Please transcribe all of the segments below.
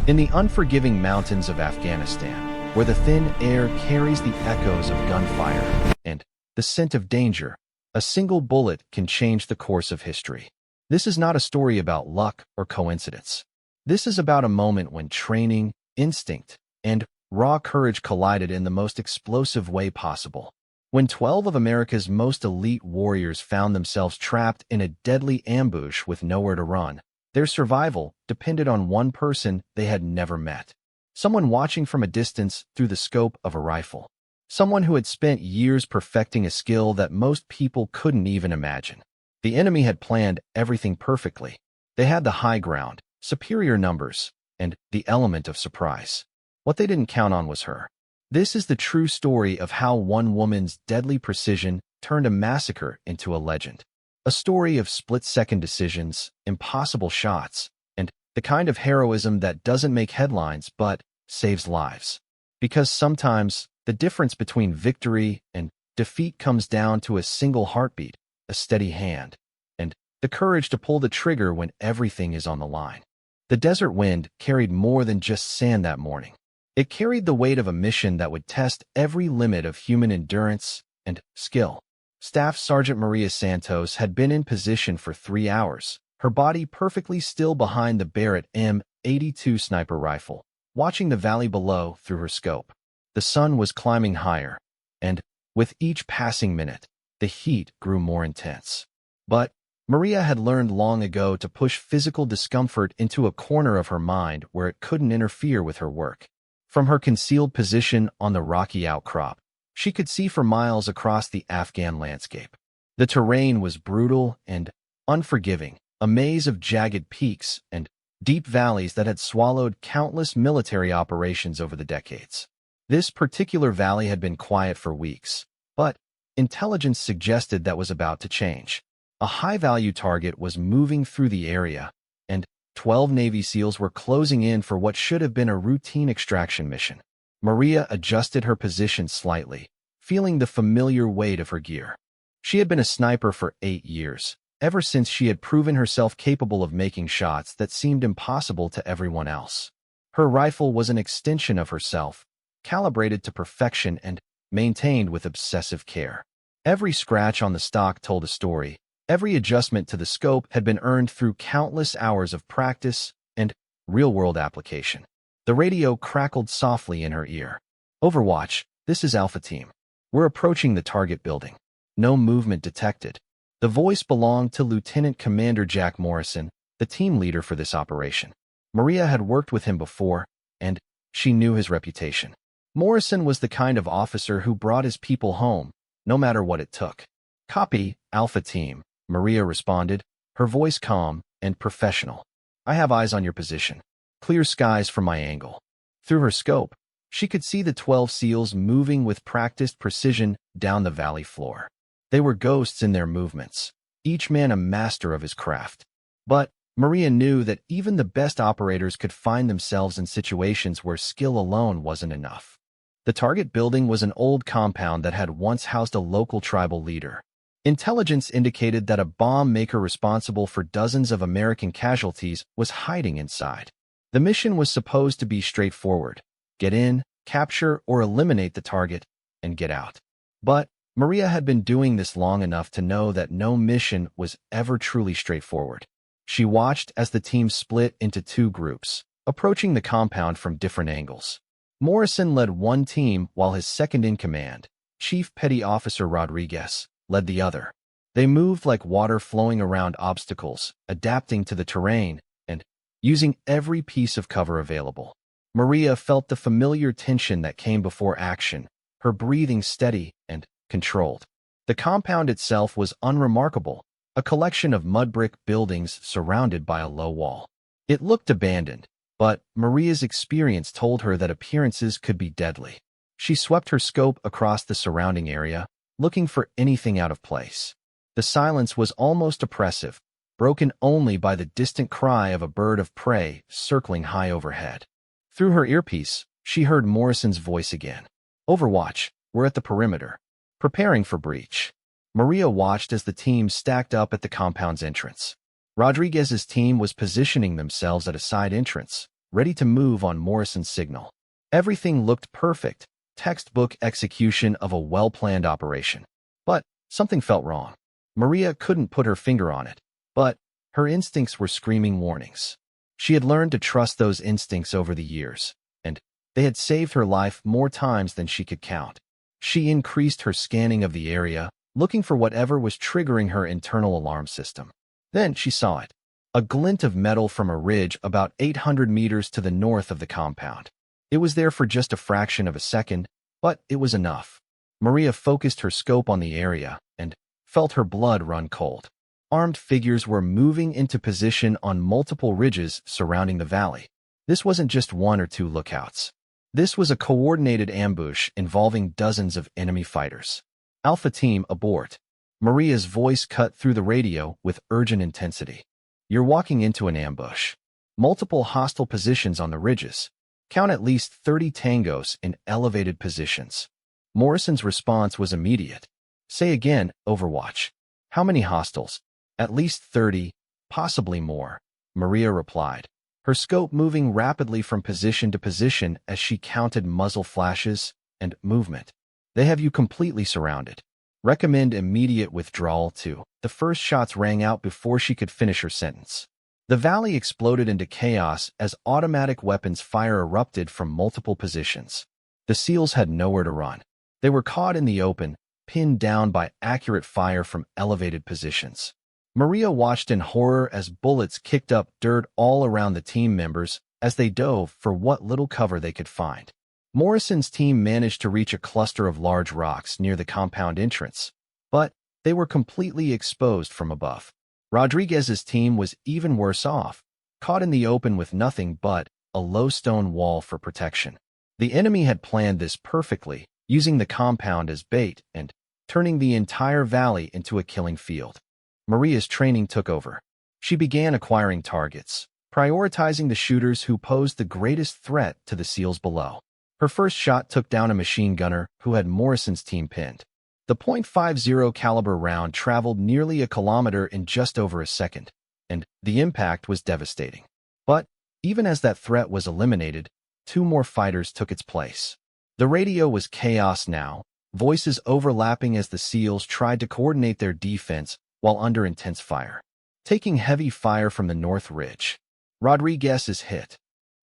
In the unforgiving mountains of Afghanistan, where the thin air carries the echoes of gunfire and the scent of danger, a single bullet can change the course of history. This is not a story about luck or coincidence. This is about a moment when training, instinct, and raw courage collided in the most explosive way possible. When 12 of America's most elite warriors found themselves trapped in a deadly ambush with nowhere to run, their survival depended on one person they had never met. Someone watching from a distance through the scope of a rifle. Someone who had spent years perfecting a skill that most people couldn't even imagine. The enemy had planned everything perfectly. They had the high ground, superior numbers, and the element of surprise. What they didn't count on was her. This is the true story of how one woman's deadly precision turned a massacre into a legend. A story of split-second decisions, impossible shots, and the kind of heroism that doesn't make headlines but saves lives. Because sometimes the difference between victory and defeat comes down to a single heartbeat, a steady hand, and the courage to pull the trigger when everything is on the line. The desert wind carried more than just sand that morning. It carried the weight of a mission that would test every limit of human endurance and skill. Staff Sergeant Maria Santos had been in position for 3 hours, her body perfectly still behind the Barrett M82 sniper rifle, watching the valley below through her scope. The sun was climbing higher, and with each passing minute, the heat grew more intense. But Maria had learned long ago to push physical discomfort into a corner of her mind where it couldn't interfere with her work. From her concealed position on the rocky outcrop, she could see for miles across the Afghan landscape. The terrain was brutal and unforgiving, a maze of jagged peaks and deep valleys that had swallowed countless military operations over the decades. This particular valley had been quiet for weeks, but intelligence suggested that was about to change. A high-value target was moving through the area, and 12 Navy SEALs were closing in for what should have been a routine extraction mission. Maria adjusted her position slightly, feeling the familiar weight of her gear. She had been a sniper for 8 years, ever since she had proven herself capable of making shots that seemed impossible to everyone else. Her rifle was an extension of herself, calibrated to perfection and maintained with obsessive care. Every scratch on the stock told a story. Every adjustment to the scope had been earned through countless hours of practice and real-world application. The radio crackled softly in her ear. "Overwatch, this is Alpha Team. We're approaching the target building. No movement detected." The voice belonged to Lieutenant Commander Jack Morrison, the team leader for this operation. Maria had worked with him before, and she knew his reputation. Morrison was the kind of officer who brought his people home, no matter what it took. "Copy, Alpha Team," Maria responded, her voice calm and professional. "I have eyes on your position. Clear skies from my angle." Through her scope, she could see the 12 SEALs moving with practiced precision down the valley floor. They were ghosts in their movements, each man a master of his craft. But Maria knew that even the best operators could find themselves in situations where skill alone wasn't enough. The target building was an old compound that had once housed a local tribal leader. Intelligence indicated that a bomb maker responsible for dozens of American casualties was hiding inside. The mission was supposed to be straightforward: get in, capture or eliminate the target, and get out. But Maria had been doing this long enough to know that no mission was ever truly straightforward. She watched as the team split into 2 groups, approaching the compound from different angles. Morrison led one team while his second-in-command, Chief Petty Officer Rodriguez, led the other. They moved like water flowing around obstacles, adapting to the terrain and using every piece of cover available. Maria felt the familiar tension that came before action, her breathing steady and controlled. The compound itself was unremarkable, a collection of mud brick buildings surrounded by a low wall. It looked abandoned, but Maria's experience told her that appearances could be deadly. She swept her scope across the surrounding area, looking for anything out of place. The silence was almost oppressive, broken only by the distant cry of a bird of prey circling high overhead. Through her earpiece, she heard Morrison's voice again. "Overwatch, we're at the perimeter, preparing for breach." Maria watched as the team stacked up at the compound's entrance. Rodriguez's team was positioning themselves at a side entrance, ready to move on Morrison's signal. Everything looked perfect, textbook execution of a well-planned operation. But something felt wrong. Maria couldn't put her finger on it, but her instincts were screaming warnings. She had learned to trust those instincts over the years, and they had saved her life more times than she could count. She increased her scanning of the area, looking for whatever was triggering her internal alarm system. Then she saw it. A glint of metal from a ridge about 800 meters to the north of the compound. It was there for just a fraction of a second, but it was enough. Maria focused her scope on the area and felt her blood run cold. Armed figures were moving into position on multiple ridges surrounding the valley. This wasn't just one or two lookouts. This was a coordinated ambush involving dozens of enemy fighters. Alpha Team, abort. Maria's voice cut through the radio with urgent intensity. You're walking into an ambush. Multiple hostile positions on the ridges. Count at least 30 tangos in elevated positions. Morrison's response was immediate. Say again, Overwatch. How many hostiles? At least 30, possibly more, Maria replied, her scope moving rapidly from position to position as she counted muzzle flashes and movement. They have you completely surrounded. Recommend immediate withdrawal too. The first shots rang out before she could finish her sentence. The valley exploded into chaos as automatic weapons fire erupted from multiple positions. The SEALs had nowhere to run. They were caught in the open, pinned down by accurate fire from elevated positions. Maria watched in horror as bullets kicked up dirt all around the team members as they dove for what little cover they could find. Morrison's team managed to reach a cluster of large rocks near the compound entrance, but they were completely exposed from above. Rodriguez's team was even worse off, caught in the open with nothing but a low stone wall for protection. The enemy had planned this perfectly, using the compound as bait and turning the entire valley into a killing field. Maria's training took over. She began acquiring targets, prioritizing the shooters who posed the greatest threat to the SEALs below. Her first shot took down a machine gunner who had Morrison's team pinned. The .50 caliber round traveled nearly a kilometer in just over a second, and the impact was devastating. But even as that threat was eliminated, two more fighters took its place. The radio was chaos now, voices overlapping as the SEALs tried to coordinate their defense while under intense fire. Taking heavy fire from the North Ridge. Rodriguez is hit.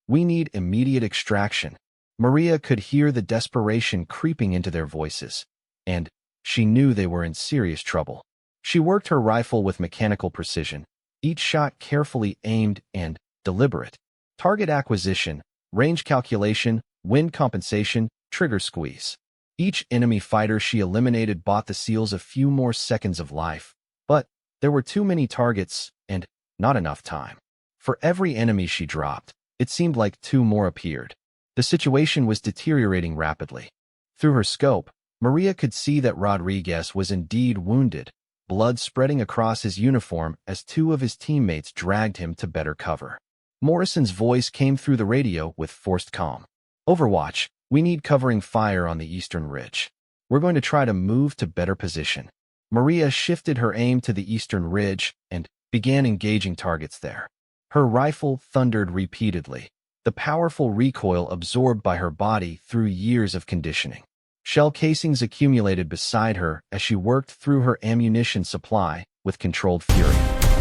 We need immediate extraction. Maria could hear the desperation creeping into their voices, and she knew they were in serious trouble. She worked her rifle with mechanical precision, each shot carefully aimed and deliberate. Target acquisition, range calculation, wind compensation, trigger squeeze. Each enemy fighter she eliminated bought the SEALs a few more seconds of life, but there were too many targets and not enough time. For every enemy she dropped, it seemed like two more appeared. The situation was deteriorating rapidly. Through her scope, Maria could see that Rodriguez was indeed wounded, blood spreading across his uniform as two of his teammates dragged him to better cover. Morrison's voice came through the radio with forced calm. Overwatch, we need covering fire on the eastern ridge. We're going to try to move to better position. Maria shifted her aim to the eastern ridge and began engaging targets there. Her rifle thundered repeatedly, the powerful recoil absorbed by her body through years of conditioning. Shell casings accumulated beside her as she worked through her ammunition supply with controlled fury.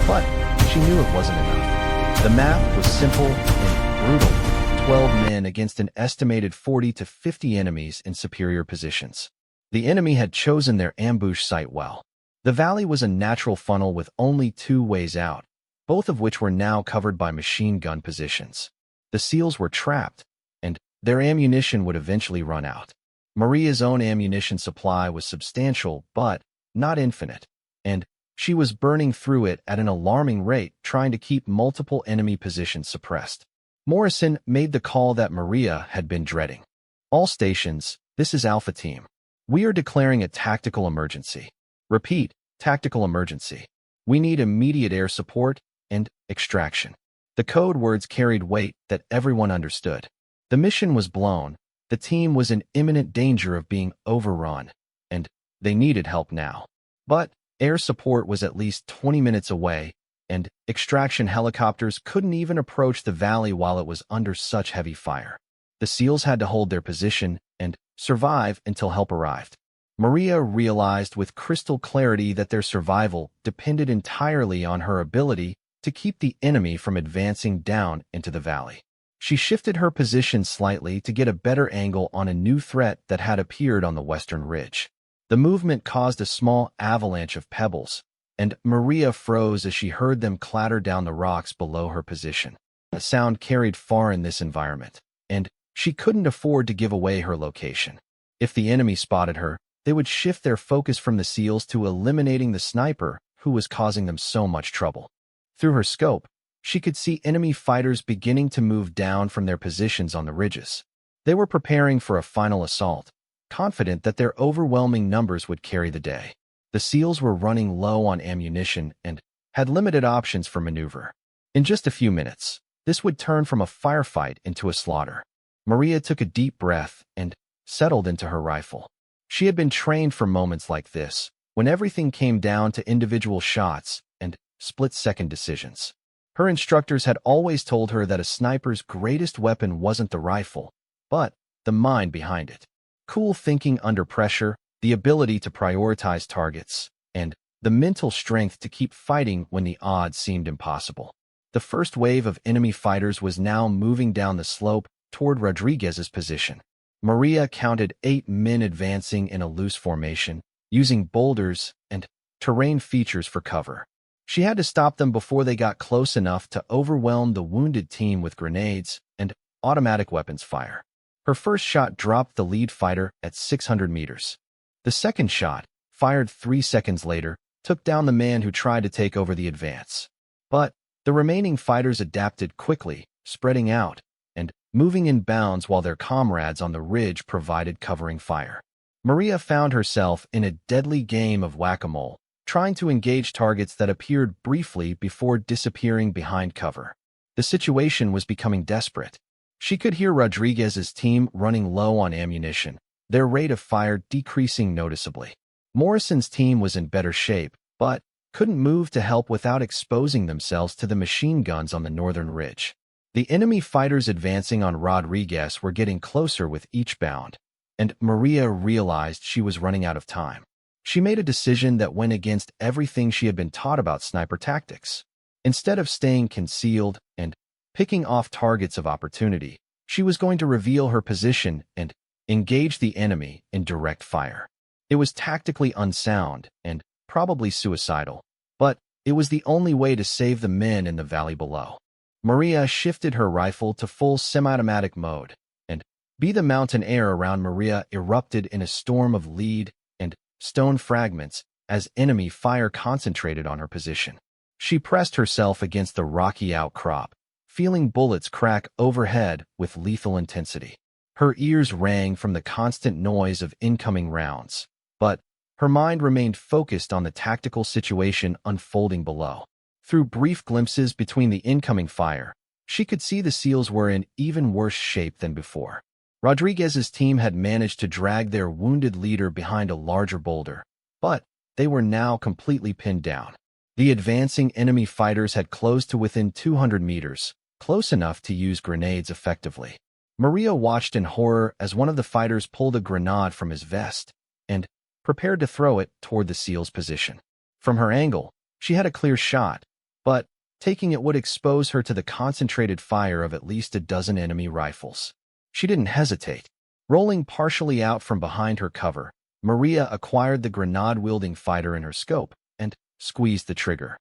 But she knew it wasn't enough. The math was simple and brutal. 12 men against an estimated 40 to 50 enemies in superior positions. The enemy had chosen their ambush site well. The valley was a natural funnel with only two ways out, both of which were now covered by machine gun positions. The SEALs were trapped, and their ammunition would eventually run out. Maria's own ammunition supply was substantial, but not infinite, and she was burning through it at an alarming rate, trying to keep multiple enemy positions suppressed. Morrison made the call that Maria had been dreading. All stations, this is Alpha Team. We are declaring a tactical emergency. Repeat, tactical emergency. We need immediate air support and extraction. The code words carried weight that everyone understood. The mission was blown. The team was in imminent danger of being overrun, and they needed help now. But air support was at least 20 minutes away, and extraction helicopters couldn't even approach the valley while it was under such heavy fire. The SEALs had to hold their position and survive until help arrived. Maria realized with crystal clarity that their survival depended entirely on her ability to keep the enemy from advancing down into the valley. She shifted her position slightly to get a better angle on a new threat that had appeared on the western ridge. The movement caused a small avalanche of pebbles, and Maria froze as she heard them clatter down the rocks below her position. The sound carried far in this environment, and she couldn't afford to give away her location. If the enemy spotted her, they would shift their focus from the SEALs to eliminating the sniper who was causing them so much trouble. Through her scope, she could see enemy fighters beginning to move down from their positions on the ridges. They were preparing for a final assault, confident that their overwhelming numbers would carry the day. The SEALs were running low on ammunition and had limited options for maneuver. In just a few minutes, this would turn from a firefight into a slaughter. Maria took a deep breath and settled into her rifle. She had been trained for moments like this, when everything came down to individual shots and split-second decisions. Her instructors had always told her that a sniper's greatest weapon wasn't the rifle, but the mind behind it. Cool thinking under pressure, the ability to prioritize targets, and the mental strength to keep fighting when the odds seemed impossible. The first wave of enemy fighters was now moving down the slope toward Rodriguez's position. Maria counted 8 men advancing in a loose formation, using boulders and terrain features for cover. She had to stop them before they got close enough to overwhelm the wounded team with grenades and automatic weapons fire. Her first shot dropped the lead fighter at 600 meters. The second shot, fired 3 seconds later, took down the man who tried to take over the advance. But the remaining fighters adapted quickly, spreading out and moving in bounds while their comrades on the ridge provided covering fire. Maria found herself in a deadly game of whack-a-mole, trying to engage targets that appeared briefly before disappearing behind cover. The situation was becoming desperate. She could hear Rodriguez's team running low on ammunition, their rate of fire decreasing noticeably. Morrison's team was in better shape, but couldn't move to help without exposing themselves to the machine guns on the northern ridge. The enemy fighters advancing on Rodriguez were getting closer with each bound, and Maria realized she was running out of time. She made a decision that went against everything she had been taught about sniper tactics. Instead of staying concealed and picking off targets of opportunity, she was going to reveal her position and engage the enemy in direct fire. It was tactically unsound and probably suicidal, but it was the only way to save the men in the valley below. Maria shifted her rifle to full semi-automatic mode, and the mountain air around Maria erupted in a storm of lead and stone fragments as enemy fire concentrated on her position. She pressed herself against the rocky outcrop, feeling bullets crack overhead with lethal intensity. Her ears rang from the constant noise of incoming rounds, but her mind remained focused on the tactical situation unfolding below. Through brief glimpses between the incoming fire, she could see the SEALs were in even worse shape than before. Rodriguez's team had managed to drag their wounded leader behind a larger boulder, but they were now completely pinned down. The advancing enemy fighters had closed to within 200 meters, close enough to use grenades effectively. Maria watched in horror as one of the fighters pulled a grenade from his vest and prepared to throw it toward the SEAL's position. From her angle, she had a clear shot, but taking it would expose her to the concentrated fire of at least a dozen enemy rifles. She didn't hesitate. Rolling partially out from behind her cover, Maria acquired the grenade-wielding fighter in her scope and squeezed the trigger.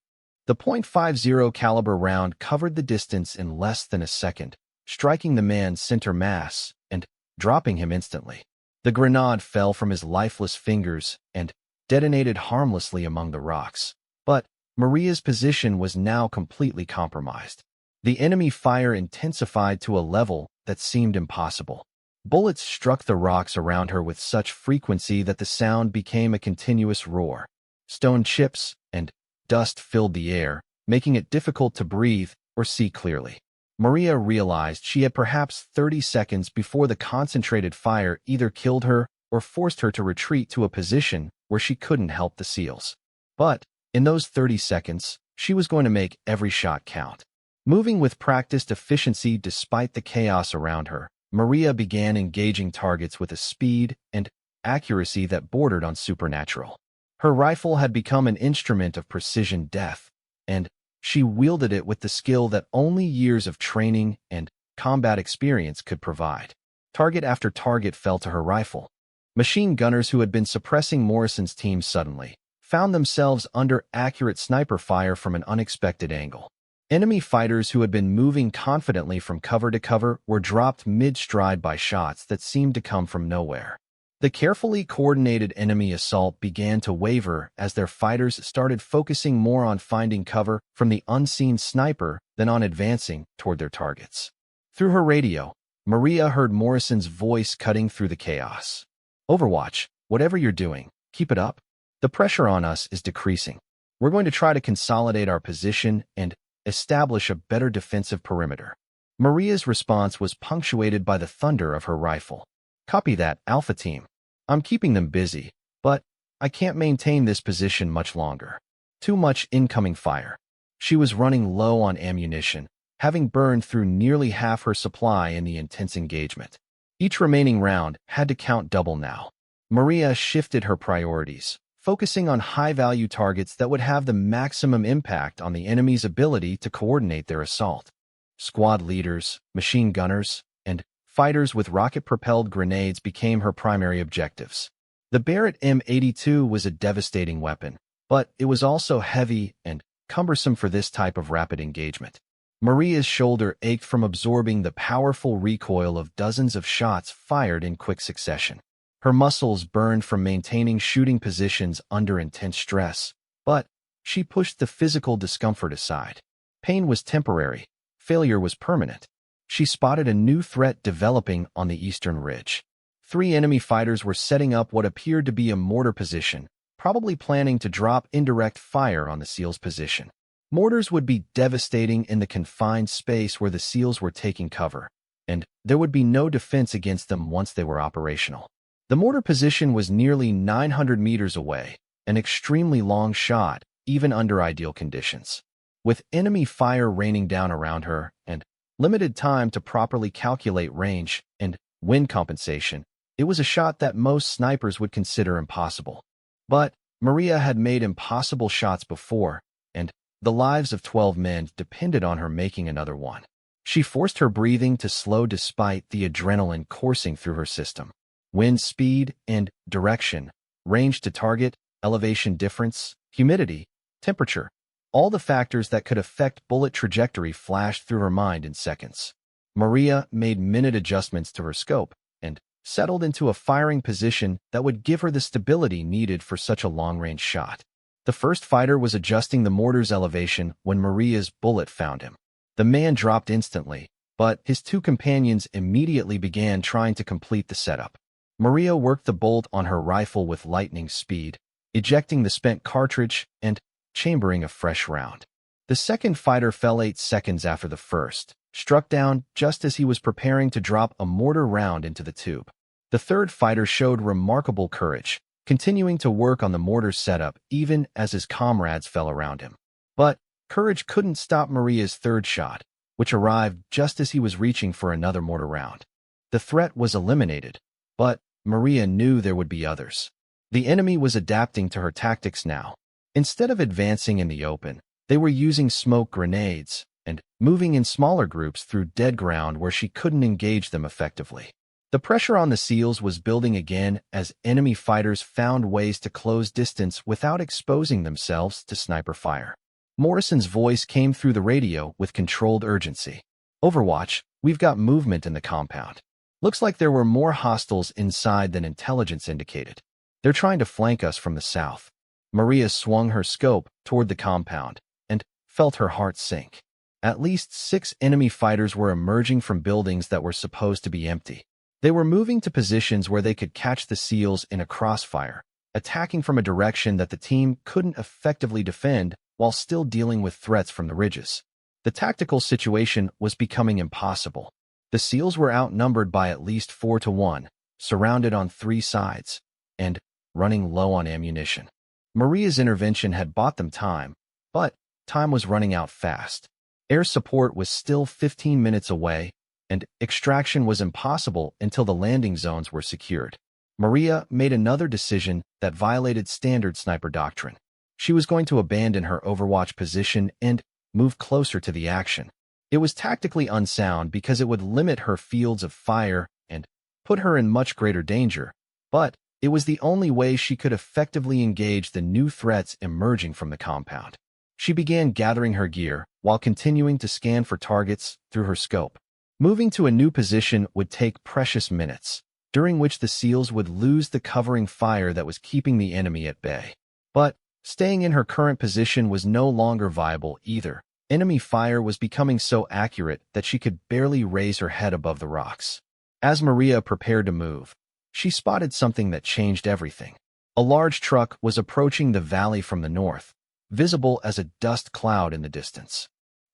The .50 caliber round covered the distance in less than a second, striking the man's center mass and dropping him instantly. The grenade fell from his lifeless fingers and detonated harmlessly among the rocks. But Maria's position was now completely compromised. The enemy fire intensified to a level that seemed impossible. Bullets struck the rocks around her with such frequency that the sound became a continuous roar. Stone chips and dust filled the air, making it difficult to breathe or see clearly. Maria realized she had perhaps 30 seconds before the concentrated fire either killed her or forced her to retreat to a position where she couldn't help the SEALs. But in those 30 seconds, She was going to make every shot count. Moving with practiced efficiency despite the chaos around her, Maria began engaging targets with a speed and accuracy that bordered on supernatural. Her rifle had become an instrument of precision death, and she wielded it with the skill that only years of training and combat experience could provide. Target after target fell to her rifle. Machine gunners who had been suppressing Morrison's team suddenly found themselves under accurate sniper fire from an unexpected angle. Enemy fighters who had been moving confidently from cover to cover were dropped mid-stride by shots that seemed to come from nowhere. The carefully coordinated enemy assault began to waver as their fighters started focusing more on finding cover from the unseen sniper than on advancing toward their targets. Through her radio, Maria heard Morrison's voice cutting through the chaos. "Overwatch, whatever you're doing, keep it up. The pressure on us is decreasing. We're going to try to consolidate our position and establish a better defensive perimeter." Maria's response was punctuated by the thunder of her rifle. "Copy that, Alpha Team. I'm keeping them busy, but I can't maintain this position much longer. Too much incoming fire." She was running low on ammunition, having burned through nearly half her supply in the intense engagement. Each remaining round had to count double now. Maria shifted her priorities, focusing on high-value targets that would have the maximum impact on the enemy's ability to coordinate their assault. Squad leaders, machine gunners, and fighters with rocket-propelled grenades became her primary objectives. The Barrett M82 was a devastating weapon, but it was also heavy and cumbersome for this type of rapid engagement. Maria's shoulder ached from absorbing the powerful recoil of dozens of shots fired in quick succession. Her muscles burned from maintaining shooting positions under intense stress, but she pushed the physical discomfort aside. Pain was temporary. Failure was permanent. She spotted a new threat developing on the eastern ridge. 3 enemy fighters were setting up what appeared to be a mortar position, probably planning to drop indirect fire on the SEALs' position. Mortars would be devastating in the confined space where the SEALs were taking cover, and there would be no defense against them once they were operational. The mortar position was nearly 900 meters away, an extremely long shot, even under ideal conditions. With enemy fire raining down around her and limited time to properly calculate range and wind compensation, it was a shot that most snipers would consider impossible. But Maria had made impossible shots before, and the lives of 12 men depended on her making another one. She forced her breathing to slow despite the adrenaline coursing through her system. Wind speed and direction, range to target, elevation difference, humidity, temperature, all the factors that could affect bullet trajectory flashed through her mind in seconds. Maria made minute adjustments to her scope and settled into a firing position that would give her the stability needed for such a long-range shot. The first fighter was adjusting the mortar's elevation when Maria's bullet found him. The man dropped instantly, but his 2 companions immediately began trying to complete the setup. Maria worked the bolt on her rifle with lightning speed, ejecting the spent cartridge and chambering a fresh round. The second fighter fell 8 seconds after the first, struck down just as he was preparing to drop a mortar round into the tube. The third fighter showed remarkable courage, continuing to work on the mortar setup even as his comrades fell around him. But courage couldn't stop Maria's third shot, which arrived just as he was reaching for another mortar round. The threat was eliminated, but Maria knew there would be others. The enemy was adapting to her tactics now. Instead of advancing in the open, they were using smoke grenades and moving in smaller groups through dead ground where she couldn't engage them effectively. The pressure on the SEALs was building again as enemy fighters found ways to close distance without exposing themselves to sniper fire. Morrison's voice came through the radio with controlled urgency. "Overwatch, we've got movement in the compound. Looks like there were more hostiles inside than intelligence indicated. They're trying to flank us from the south." Maria swung her scope toward the compound and felt her heart sink. At least 6 enemy fighters were emerging from buildings that were supposed to be empty. They were moving to positions where they could catch the SEALs in a crossfire, attacking from a direction that the team couldn't effectively defend while still dealing with threats from the ridges. The tactical situation was becoming impossible. The SEALs were outnumbered by at least 4 to 1, surrounded on 3 sides, and running low on ammunition. Maria's intervention had bought them time, but time was running out fast. Air support was still 15 minutes away, and extraction was impossible until the landing zones were secured. Maria made another decision that violated standard sniper doctrine. She was going to abandon her overwatch position and move closer to the action. It was tactically unsound because it would limit her fields of fire and put her in much greater danger, but it was the only way she could effectively engage the new threats emerging from the compound. She began gathering her gear while continuing to scan for targets through her scope. Moving to a new position would take precious minutes, during which the SEALs would lose the covering fire that was keeping the enemy at bay. But staying in her current position was no longer viable either. Enemy fire was becoming so accurate that she could barely raise her head above the rocks. As Maria prepared to move, she spotted something that changed everything. A large truck was approaching the valley from the north, visible as a dust cloud in the distance.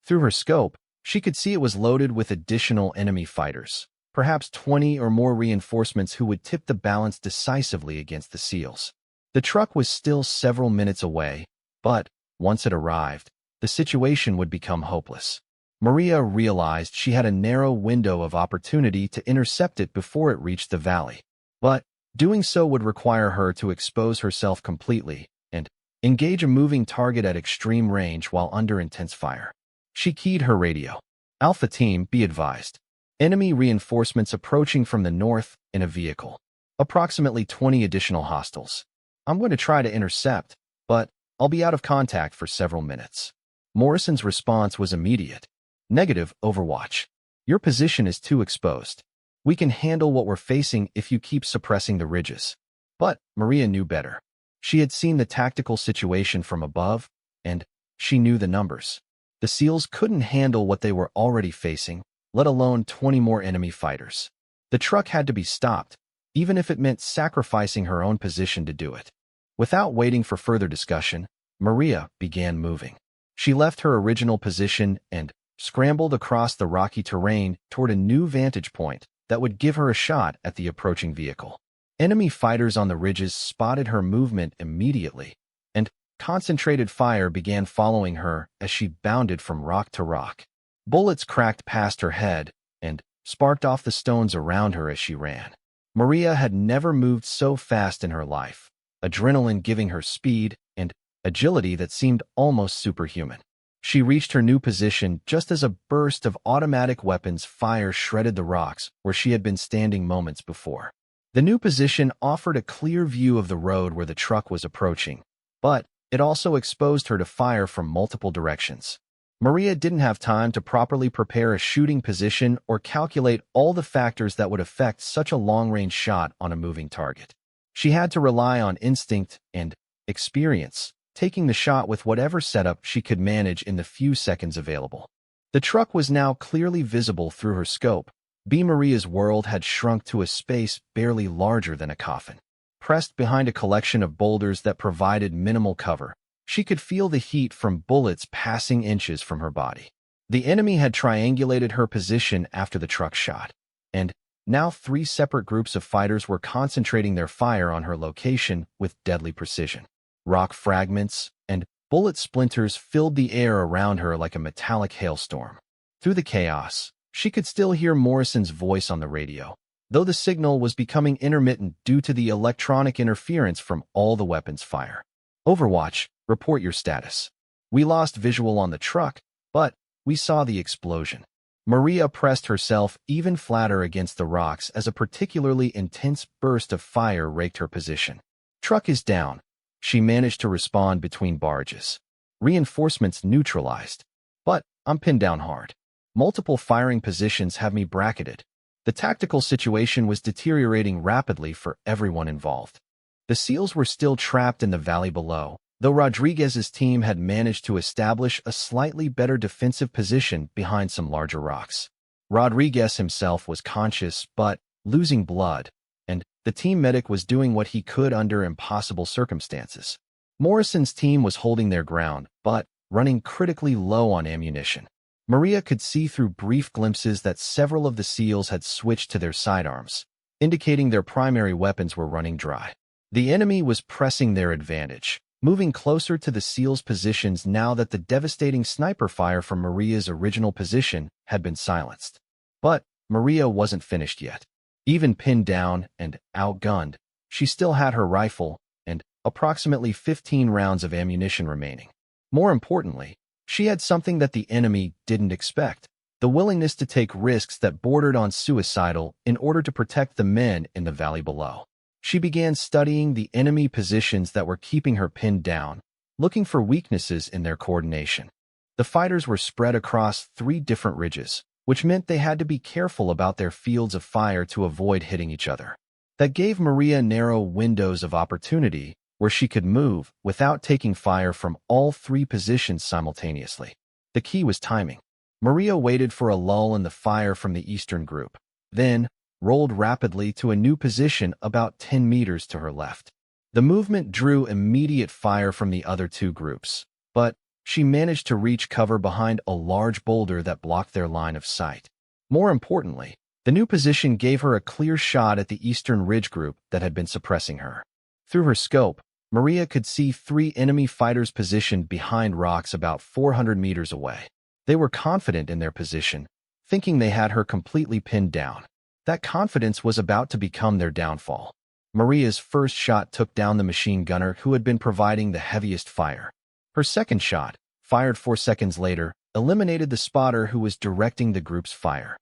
Through her scope, she could see it was loaded with additional enemy fighters, perhaps 20 or more reinforcements who would tip the balance decisively against the SEALs. The truck was still several minutes away, but once it arrived, the situation would become hopeless. Maria realized she had a narrow window of opportunity to intercept it before it reached the valley. But doing so would require her to expose herself completely and engage a moving target at extreme range while under intense fire. She keyed her radio. "Alpha Team, be advised. Enemy reinforcements approaching from the north in a vehicle. Approximately 20 additional hostiles. I'm going to try to intercept, but I'll be out of contact for several minutes." Morrison's response was immediate. "Negative, Overwatch. Your position is too exposed. We can handle what we're facing if you keep suppressing the ridges." But Maria knew better. She had seen the tactical situation from above, and she knew the numbers. The SEALs couldn't handle what they were already facing, let alone 20 more enemy fighters. The truck had to be stopped, even if it meant sacrificing her own position to do it. Without waiting for further discussion, Maria began moving. She left her original position and scrambled across the rocky terrain toward a new vantage point that would give her a shot at the approaching vehicle. Enemy fighters on the ridges spotted her movement immediately, and concentrated fire began following her as she bounded from rock to rock. Bullets cracked past her head and sparked off the stones around her as she ran. Maria had never moved so fast in her life, adrenaline giving her speed and agility that seemed almost superhuman. She reached her new position just as a burst of automatic weapons fire shredded the rocks where she had been standing moments before. The new position offered a clear view of the road where the truck was approaching, but it also exposed her to fire from multiple directions. Maria didn't have time to properly prepare a shooting position or calculate all the factors that would affect such a long-range shot on a moving target. She had to rely on instinct and experience, taking the shot with whatever setup she could manage in the few seconds available. The truck was now clearly visible through her scope. Maria's world had shrunk to a space barely larger than a coffin. Pressed behind a collection of boulders that provided minimal cover, she could feel the heat from bullets passing inches from her body. The enemy had triangulated her position after the truck shot, and now 3 separate groups of fighters were concentrating their fire on her location with deadly precision. Rock fragments and bullet splinters filled the air around her like a metallic hailstorm. Through the chaos, she could still hear Morrison's voice on the radio, though the signal was becoming intermittent due to the electronic interference from all the weapons fire. "Overwatch, report your status. We lost visual on the truck, but we saw the explosion." Maria pressed herself even flatter against the rocks as a particularly intense burst of fire raked her position. "Truck is down," she managed to respond between barrages. "Reinforcements neutralized. But I'm pinned down hard. Multiple firing positions have me bracketed." The tactical situation was deteriorating rapidly for everyone involved. The SEALs were still trapped in the valley below, though Rodriguez's team had managed to establish a slightly better defensive position behind some larger rocks. Rodriguez himself was conscious but losing blood, and the team medic was doing what he could under impossible circumstances. Morrison's team was holding their ground, but running critically low on ammunition. Maria could see through brief glimpses that several of the SEALs had switched to their sidearms, indicating their primary weapons were running dry. The enemy was pressing their advantage, moving closer to the SEALs' positions now that the devastating sniper fire from Maria's original position had been silenced. But Maria wasn't finished yet. Even pinned down and outgunned, she still had her rifle and approximately 15 rounds of ammunition remaining. More importantly, she had something that the enemy didn't expect: the willingness to take risks that bordered on suicidal in order to protect the men in the valley below. She began studying the enemy positions that were keeping her pinned down, looking for weaknesses in their coordination. The fighters were spread across 3 different ridges, which meant they had to be careful about their fields of fire to avoid hitting each other. That gave Maria narrow windows of opportunity where she could move without taking fire from all 3 positions simultaneously. The key was timing. Maria waited for a lull in the fire from the eastern group, then rolled rapidly to a new position about 10 meters to her left. The movement drew immediate fire from the other 2 groups, but she managed to reach cover behind a large boulder that blocked their line of sight. More importantly, the new position gave her a clear shot at the eastern ridge group that had been suppressing her. Through her scope, Maria could see 3 enemy fighters positioned behind rocks about 400 meters away. They were confident in their position, thinking they had her completely pinned down. That confidence was about to become their downfall. Maria's first shot took down the machine gunner who had been providing the heaviest fire. Her second shot, fired 4 seconds later, eliminated the spotter who was directing the group's fire.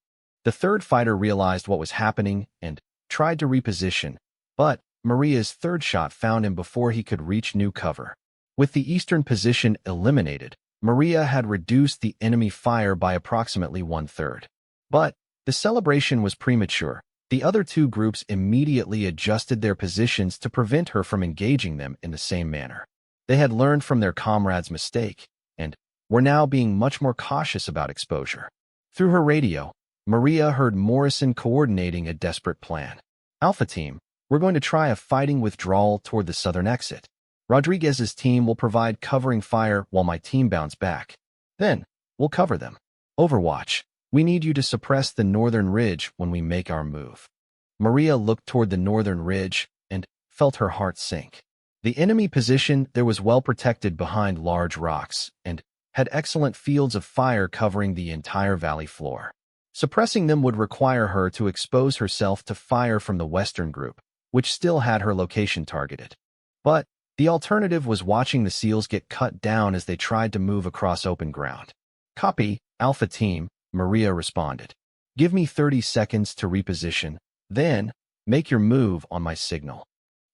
The third fighter realized what was happening and tried to reposition, but Maria's third shot found him before he could reach new cover. With the eastern position eliminated, Maria had reduced the enemy fire by approximately 1/3. But the celebration was premature. The other 2 groups immediately adjusted their positions to prevent her from engaging them in the same manner. They had learned from their comrade's mistake and were now being much more cautious about exposure. Through her radio, Maria heard Morrison coordinating a desperate plan. "Alpha Team, we're going to try a fighting withdrawal toward the southern exit. Rodriguez's team will provide covering fire while my team bounce back. Then, we'll cover them. Overwatch, we need you to suppress the northern ridge when we make our move." Maria looked toward the northern ridge and felt her heart sink. The enemy position there was well protected behind large rocks and had excellent fields of fire covering the entire valley floor. Suppressing them would require her to expose herself to fire from the western group, which still had her location targeted. But the alternative was watching the SEALs get cut down as they tried to move across open ground. "Copy, Alpha Team," Maria responded. "Give me 30 seconds to reposition, then make your move on my signal."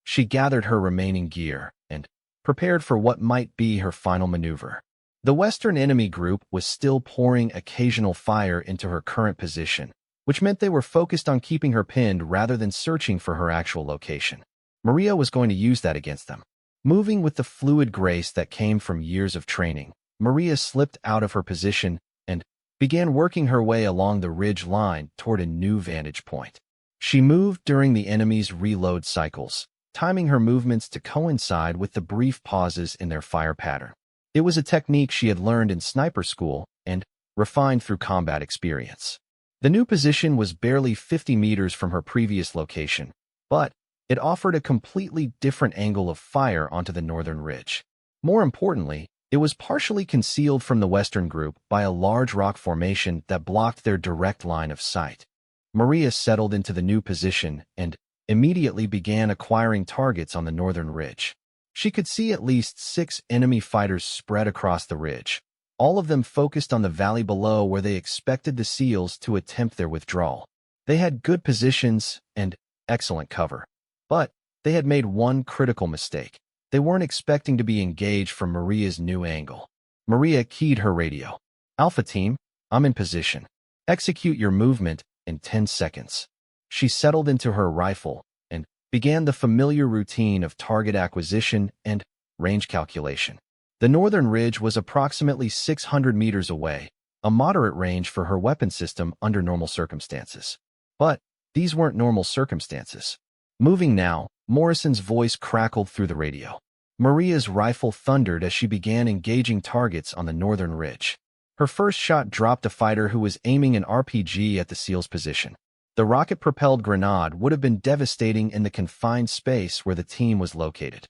She gathered her remaining gear and prepared for what might be her final maneuver. The western enemy group was still pouring occasional fire into her current position, which meant they were focused on keeping her pinned rather than searching for her actual location. Maria was going to use that against them. Moving with the fluid grace that came from years of training, Maria slipped out of her position and began working her way along the ridge line toward a new vantage point. She moved during the enemy's reload cycles, timing her movements to coincide with the brief pauses in their fire pattern. It was a technique she had learned in sniper school and refined through combat experience. The new position was barely 50 meters from her previous location, but it offered a completely different angle of fire onto the northern ridge. More importantly, it was partially concealed from the western group by a large rock formation that blocked their direct line of sight. Maria settled into the new position and immediately began acquiring targets on the northern ridge. She could see at least 6 enemy fighters spread across the ridge, all of them focused on the valley below where they expected the SEALs to attempt their withdrawal. They had good positions and excellent cover, but they had made one critical mistake. They weren't expecting to be engaged from Maria's new angle. Maria keyed her radio. "Alpha Team, I'm in position. Execute your movement in 10 seconds. She settled into her rifle and began the familiar routine of target acquisition and range calculation. The northern ridge was approximately 600 meters away, a moderate range for her weapon system under normal circumstances. But these weren't normal circumstances. Moving now, Morrison's voice crackled through the radio. Maria's rifle thundered as she began engaging targets on the northern ridge. Her first shot dropped a fighter who was aiming an RPG at the SEAL's position. The rocket-propelled grenade would have been devastating in the confined space where the team was located.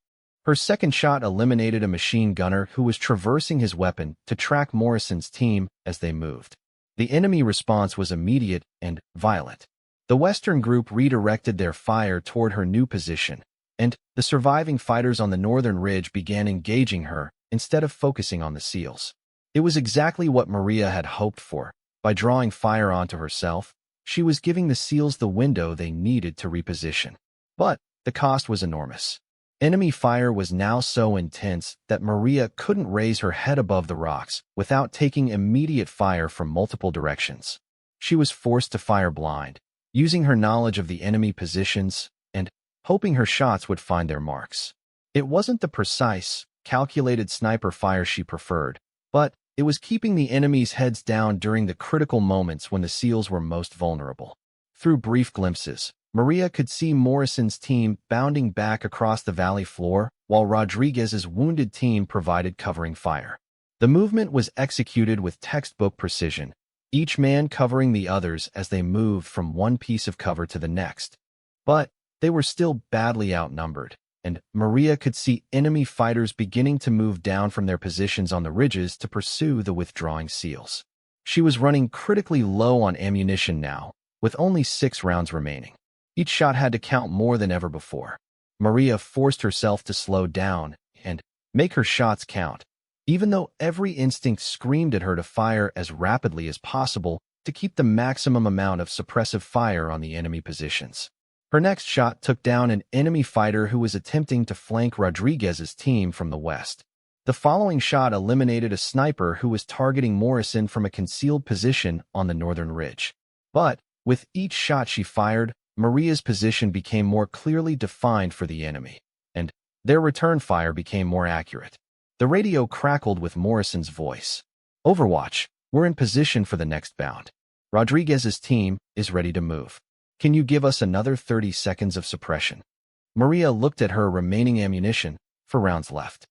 Her second shot eliminated a machine gunner who was traversing his weapon to track Morrison's team as they moved. The enemy response was immediate and violent. The Western group redirected their fire toward her new position, and the surviving fighters on the northern ridge began engaging her instead of focusing on the SEALs. It was exactly what Maria had hoped for. By drawing fire onto herself, she was giving the SEALs the window they needed to reposition. But the cost was enormous. Enemy fire was now so intense that Maria couldn't raise her head above the rocks without taking immediate fire from multiple directions. She was forced to fire blind, using her knowledge of the enemy positions and hoping her shots would find their marks. It wasn't the precise, calculated sniper fire she preferred, but it was keeping the enemy's heads down during the critical moments when the SEALs were most vulnerable. Through brief glimpses, Maria could see Morrison's team bounding back across the valley floor, while Rodriguez's wounded team provided covering fire. The movement was executed with textbook precision, each man covering the others as they moved from one piece of cover to the next. But they were still badly outnumbered, and Maria could see enemy fighters beginning to move down from their positions on the ridges to pursue the withdrawing SEALs. She was running critically low on ammunition now, with only 6 rounds remaining. Each shot had to count more than ever before. Maria forced herself to slow down and make her shots count, even though every instinct screamed at her to fire as rapidly as possible to keep the maximum amount of suppressive fire on the enemy positions. Her next shot took down an enemy fighter who was attempting to flank Rodriguez's team from the west. The following shot eliminated a sniper who was targeting Morrison from a concealed position on the northern ridge. But with each shot she fired, Maria's position became more clearly defined for the enemy, and their return fire became more accurate. The radio crackled with Morrison's voice. "Overwatch, we're in position for the next bound. Rodriguez's team is ready to move. Can you give us another 30 seconds of suppression?" Maria looked at her remaining ammunition for rounds left.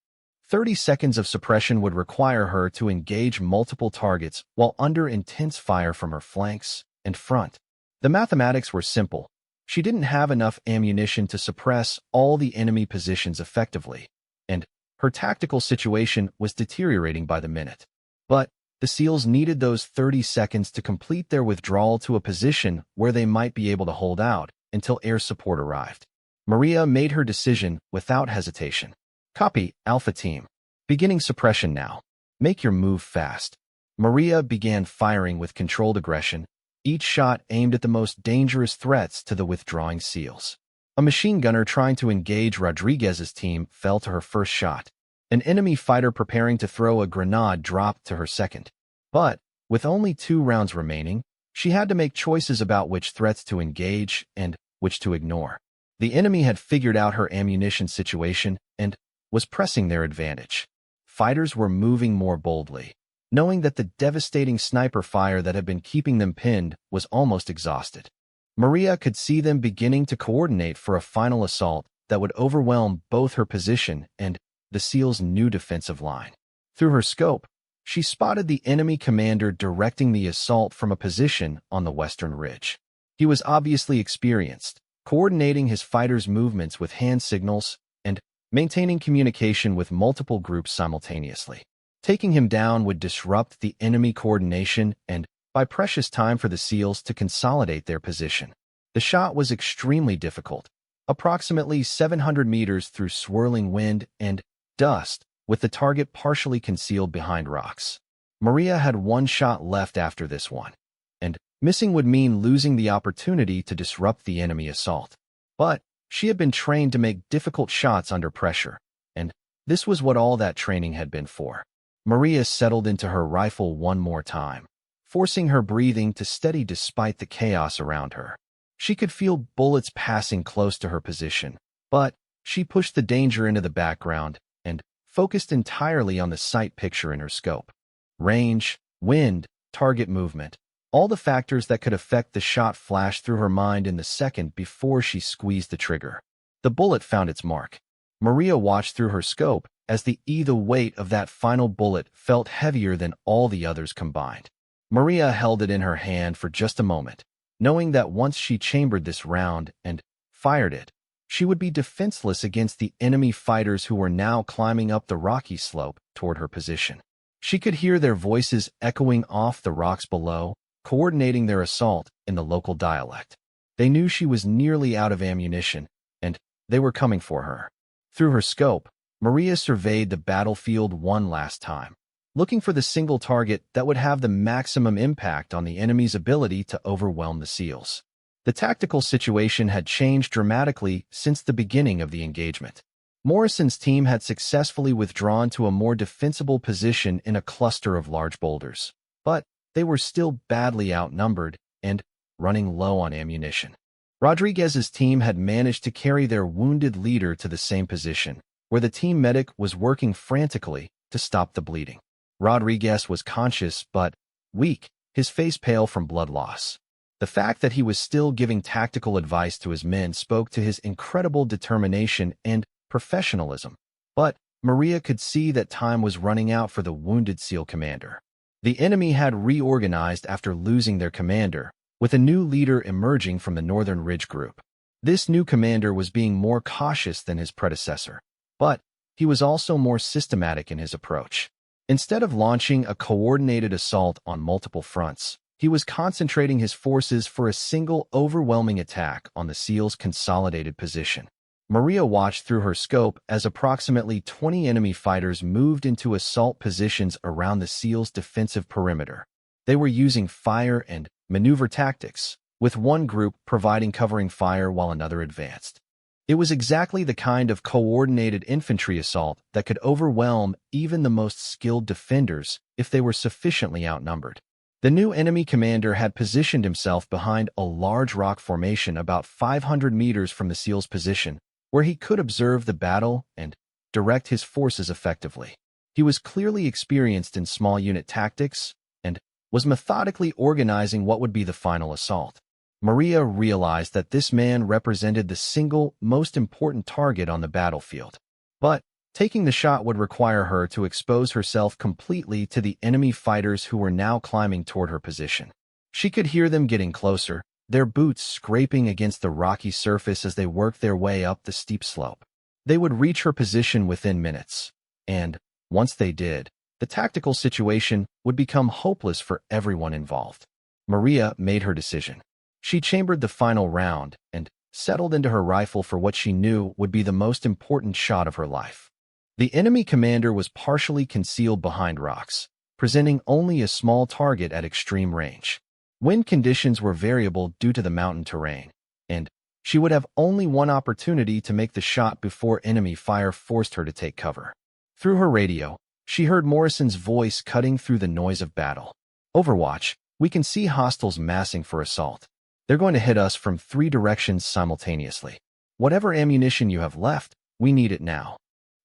30 seconds of suppression would require her to engage multiple targets while under intense fire from her flanks and front. The mathematics were simple. She didn't have enough ammunition to suppress all the enemy positions effectively, and her tactical situation was deteriorating by the minute. But the SEALs needed those 30 seconds to complete their withdrawal to a position where they might be able to hold out until air support arrived. Maria made her decision without hesitation. "Copy, Alpha Team. Beginning suppression now. Make your move fast." Maria began firing with controlled aggression, each shot aimed at the most dangerous threats to the withdrawing SEALs. A machine gunner trying to engage Rodriguez's team fell to her first shot. An enemy fighter preparing to throw a grenade dropped to her second. But, with only 2 rounds remaining, she had to make choices about which threats to engage and which to ignore. The enemy had figured out her ammunition situation and was pressing their advantage. Fighters were moving more boldly, knowing that the devastating sniper fire that had been keeping them pinned was almost exhausted. Maria could see them beginning to coordinate for a final assault that would overwhelm both her position and the SEAL's new defensive line. Through her scope, she spotted the enemy commander directing the assault from a position on the western ridge. He was obviously experienced, coordinating his fighters' movements with hand signals and maintaining communication with multiple groups simultaneously. Taking him down would disrupt the enemy coordination and buy precious time for the SEALs to consolidate their position. The shot was extremely difficult, approximately 700 meters through swirling wind and dust, with the target partially concealed behind rocks. Maria had 1 shot left after this one, and missing would mean losing the opportunity to disrupt the enemy assault. But she had been trained to make difficult shots under pressure, and this was what all that training had been for. Maria settled into her rifle one more time, forcing her breathing to steady despite the chaos around her. She could feel bullets passing close to her position, but she pushed the danger into the background and focused entirely on the sight picture in her scope. Range, wind, target movement, all the factors that could affect the shot flashed through her mind in the second before she squeezed the trigger. The bullet found its mark. Maria watched through her scope as the weight of that final bullet felt heavier than all the others combined. Maria held it in her hand for just a moment, knowing that once she chambered this round and fired it, She would be defenseless against the enemy fighters who were now climbing up the rocky slope toward her position. She could hear their voices echoing off the rocks below, coordinating their assault in the local dialect. They knew she was nearly out of ammunition, and they were coming for her. Through her scope, Maria surveyed the battlefield one last time, looking for the single target that would have the maximum impact on the enemy's ability to overwhelm the SEALs. The tactical situation had changed dramatically since the beginning of the engagement. Morrison's team had successfully withdrawn to a more defensible position in a cluster of large boulders, but they were still badly outnumbered and running low on ammunition. Rodriguez's team had managed to carry their wounded leader to the same position, where the team medic was working frantically to stop the bleeding. Rodriguez was conscious but weak, his face pale from blood loss. The fact that he was still giving tactical advice to his men spoke to his incredible determination and professionalism, but Maria could see that time was running out for the wounded SEAL commander. The enemy had reorganized after losing their commander, with a new leader emerging from the Northern Ridge Group. This new commander was being more cautious than his predecessor, but he was also more systematic in his approach. Instead of launching a coordinated assault on multiple fronts, he was concentrating his forces for a single overwhelming attack on the SEALs' consolidated position. Maria watched through her scope as approximately 20 enemy fighters moved into assault positions around the SEALs' defensive perimeter. They were using fire and maneuver tactics, with one group providing covering fire while another advanced. It was exactly the kind of coordinated infantry assault that could overwhelm even the most skilled defenders if they were sufficiently outnumbered. The new enemy commander had positioned himself behind a large rock formation about 500 meters from the SEALs' position, where he could observe the battle and direct his forces effectively. He was clearly experienced in small unit tactics and was methodically organizing what would be the final assault. Maria realized that this man represented the single most important target on the battlefield. But taking the shot would require her to expose herself completely to the enemy fighters who were now climbing toward her position. She could hear them getting closer, their boots scraping against the rocky surface as they worked their way up the steep slope. They would reach her position within minutes, and once they did, the tactical situation would become hopeless for everyone involved. Maria made her decision. She chambered the final round and settled into her rifle for what she knew would be the most important shot of her life. The enemy commander was partially concealed behind rocks, presenting only a small target at extreme range. Wind conditions were variable due to the mountain terrain, and she would have only one opportunity to make the shot before enemy fire forced her to take cover. Through her radio, she heard Morrison's voice cutting through the noise of battle. "Overwatch, we can see hostiles massing for assault. They're going to hit us from 3 directions simultaneously. Whatever ammunition you have left, we need it now."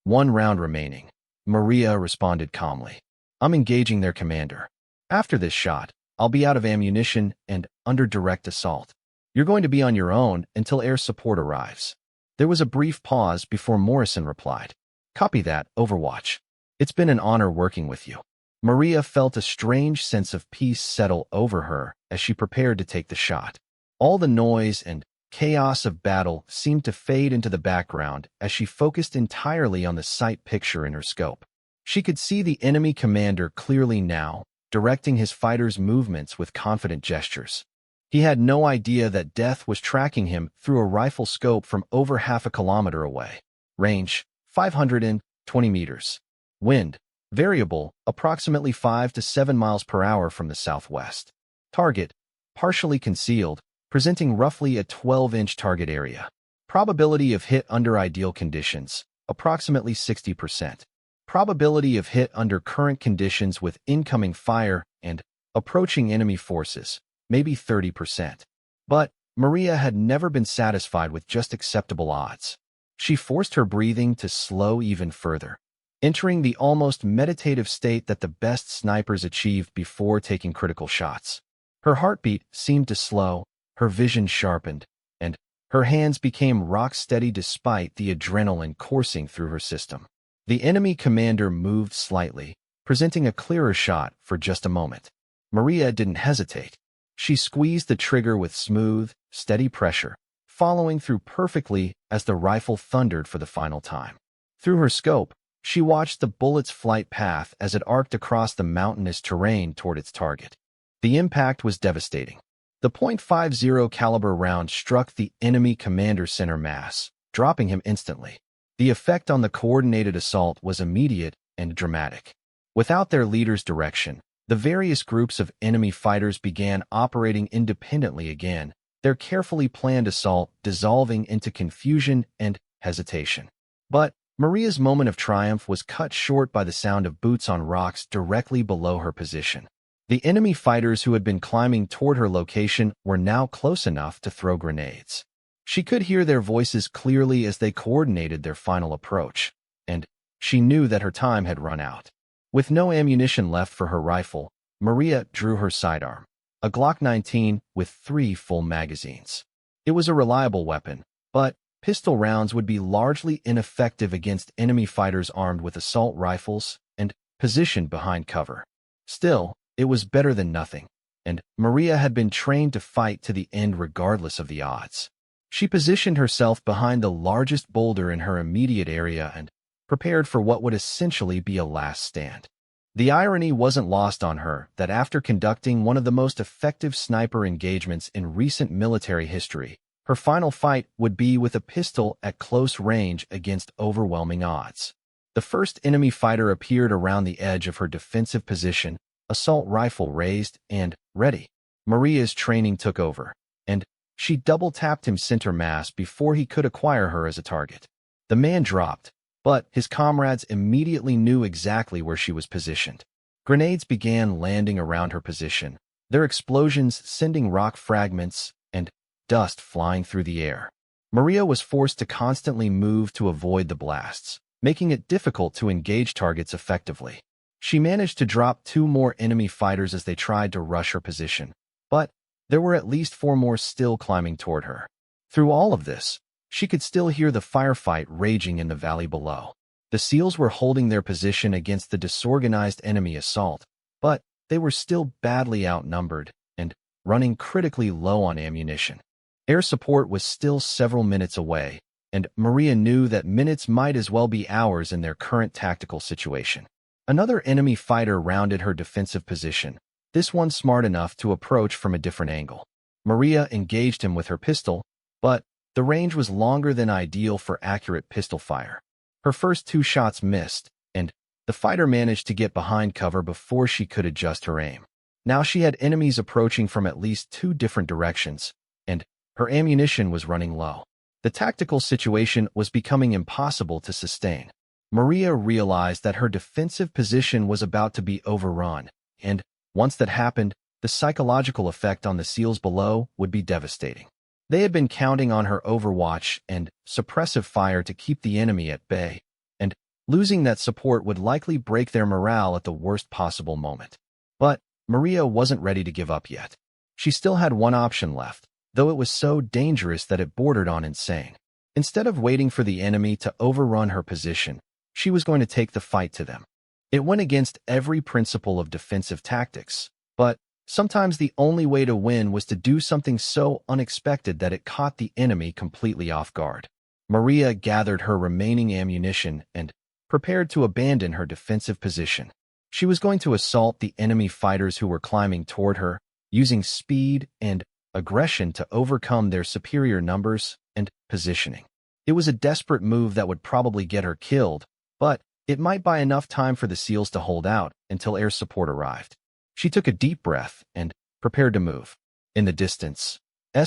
1 round remaining. Maria responded calmly. "I'm engaging their commander. After this shot, I'll be out of ammunition and under direct assault. You're going to be on your own until air support arrives." There was a brief pause before Morrison replied, "Copy that, Overwatch. It's been an honor working with you." Maria felt a strange sense of peace settle over her as she prepared to take the shot. All the noise and chaos of battle seemed to fade into the background as she focused entirely on the sight picture in her scope. She could see the enemy commander clearly now, directing his fighters' movements with confident gestures. He had no idea that death was tracking him through a rifle scope from over half a kilometer away. Range, 520 meters. Wind, variable, approximately 5 to 7 miles per hour from the southwest. Target, partially concealed, presenting roughly a 12-inch target area. Probability of hit under ideal conditions, approximately 60%. Probability of hit under current conditions with incoming fire and approaching enemy forces, maybe 30%. But Maria had never been satisfied with just acceptable odds. She forced her breathing to slow even further, entering the almost meditative state that the best snipers achieved before taking critical shots. Her heartbeat seemed to slow, her vision sharpened, and her hands became rock-steady despite the adrenaline coursing through her system. The enemy commander moved slightly, presenting a clearer shot for just a moment. Maria didn't hesitate. She squeezed the trigger with smooth, steady pressure, following through perfectly as the rifle thundered for the final time. Through her scope, she watched the bullet's flight path as it arced across the mountainous terrain toward its target. The impact was devastating. The .50 caliber round struck the enemy commander's center mass, dropping him instantly. The effect on the coordinated assault was immediate and dramatic. Without their leader's direction, the various groups of enemy fighters began operating independently again, their carefully planned assault dissolving into confusion and hesitation. But Maria's moment of triumph was cut short by the sound of boots on rocks directly below her position. The enemy fighters who had been climbing toward her location were now close enough to throw grenades. She could hear their voices clearly as they coordinated their final approach, and she knew that her time had run out. With no ammunition left for her rifle, Maria drew her sidearm, a Glock 19 with 3 full magazines. It was a reliable weapon, but pistol rounds would be largely ineffective against enemy fighters armed with assault rifles and positioned behind cover. Still, it was better than nothing, and Maria had been trained to fight to the end regardless of the odds. She positioned herself behind the largest boulder in her immediate area and prepared for what would essentially be a last stand. The irony wasn't lost on her that after conducting one of the most effective sniper engagements in recent military history, her final fight would be with a pistol at close range against overwhelming odds. The first enemy fighter appeared around the edge of her defensive position, assault rifle raised and ready. Maria's training took over, and she double-tapped him center mass before he could acquire her as a target. The man dropped, but his comrades immediately knew exactly where she was positioned. Grenades began landing around her position, their explosions sending rock fragments and dust flying through the air. Maria was forced to constantly move to avoid the blasts, making it difficult to engage targets effectively. She managed to drop 2 more enemy fighters as they tried to rush her position, but there were at least 4 more still climbing toward her. Through all of this, she could still hear the firefight raging in the valley below. The SEALs were holding their position against the disorganized enemy assault, but they were still badly outnumbered and running critically low on ammunition. Air support was still several minutes away, and Maria knew that minutes might as well be hours in their current tactical situation. Another enemy fighter rounded her defensive position, this one smart enough to approach from a different angle. Maria engaged him with her pistol, but the range was longer than ideal for accurate pistol fire. Her first 2 shots missed, and the fighter managed to get behind cover before she could adjust her aim. Now she had enemies approaching from at least 2 different directions, and her ammunition was running low. The tactical situation was becoming impossible to sustain. Maria realized that her defensive position was about to be overrun, and once that happened, the psychological effect on the SEALs below would be devastating. They had been counting on her overwatch and suppressive fire to keep the enemy at bay, and losing that support would likely break their morale at the worst possible moment. But Maria wasn't ready to give up yet. She still had one option left, though it was so dangerous that it bordered on insane. Instead of waiting for the enemy to overrun her position, she was going to take the fight to them. It went against every principle of defensive tactics, but sometimes the only way to win was to do something so unexpected that it caught the enemy completely off guard. Maria gathered her remaining ammunition and prepared to abandon her defensive position. She was going to assault the enemy fighters who were climbing toward her, using speed and aggression to overcome their superior numbers and positioning. It was a desperate move that would probably get her killed, but it might buy enough time for the SEALs to hold out until air support arrived. She took a deep breath and prepared to move. In the distance,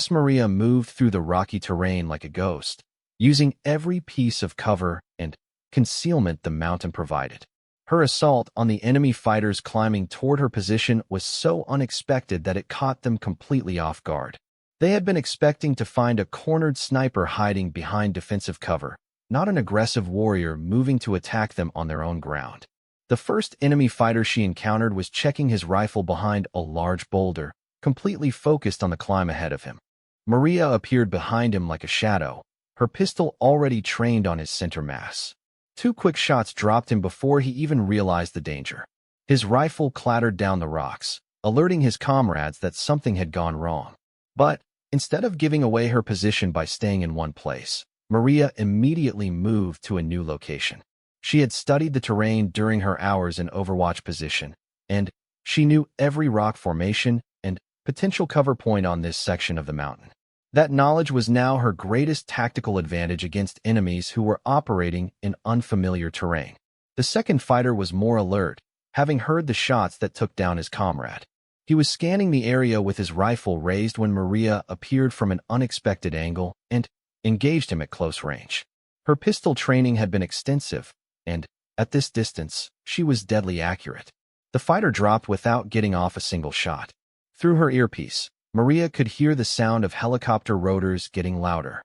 Maria moved through the rocky terrain like a ghost, using every piece of cover and concealment the mountain provided. Her assault on the enemy fighters climbing toward her position was so unexpected that it caught them completely off guard. They had been expecting to find a cornered sniper hiding behind defensive cover, not an aggressive warrior moving to attack them on their own ground. The first enemy fighter she encountered was checking his rifle behind a large boulder, completely focused on the climb ahead of him. Maria appeared behind him like a shadow, her pistol already trained on his center mass. 2 quick shots dropped him before he even realized the danger. His rifle clattered down the rocks, alerting his comrades that something had gone wrong. But Instead of giving away her position by staying in one place, Maria immediately moved to a new location. She had studied the terrain during her hours in Overwatch position, and she knew every rock formation and potential cover point on this section of the mountain. That knowledge was now her greatest tactical advantage against enemies who were operating in unfamiliar terrain. The second fighter was more alert, having heard the shots that took down his comrade. He was scanning the area with his rifle raised when Maria appeared from an unexpected angle and engaged him at close range. Her pistol training had been extensive, and at this distance, she was deadly accurate. The fighter dropped without getting off a single shot. Through her earpiece, Maria could hear the sound of helicopter rotors getting louder.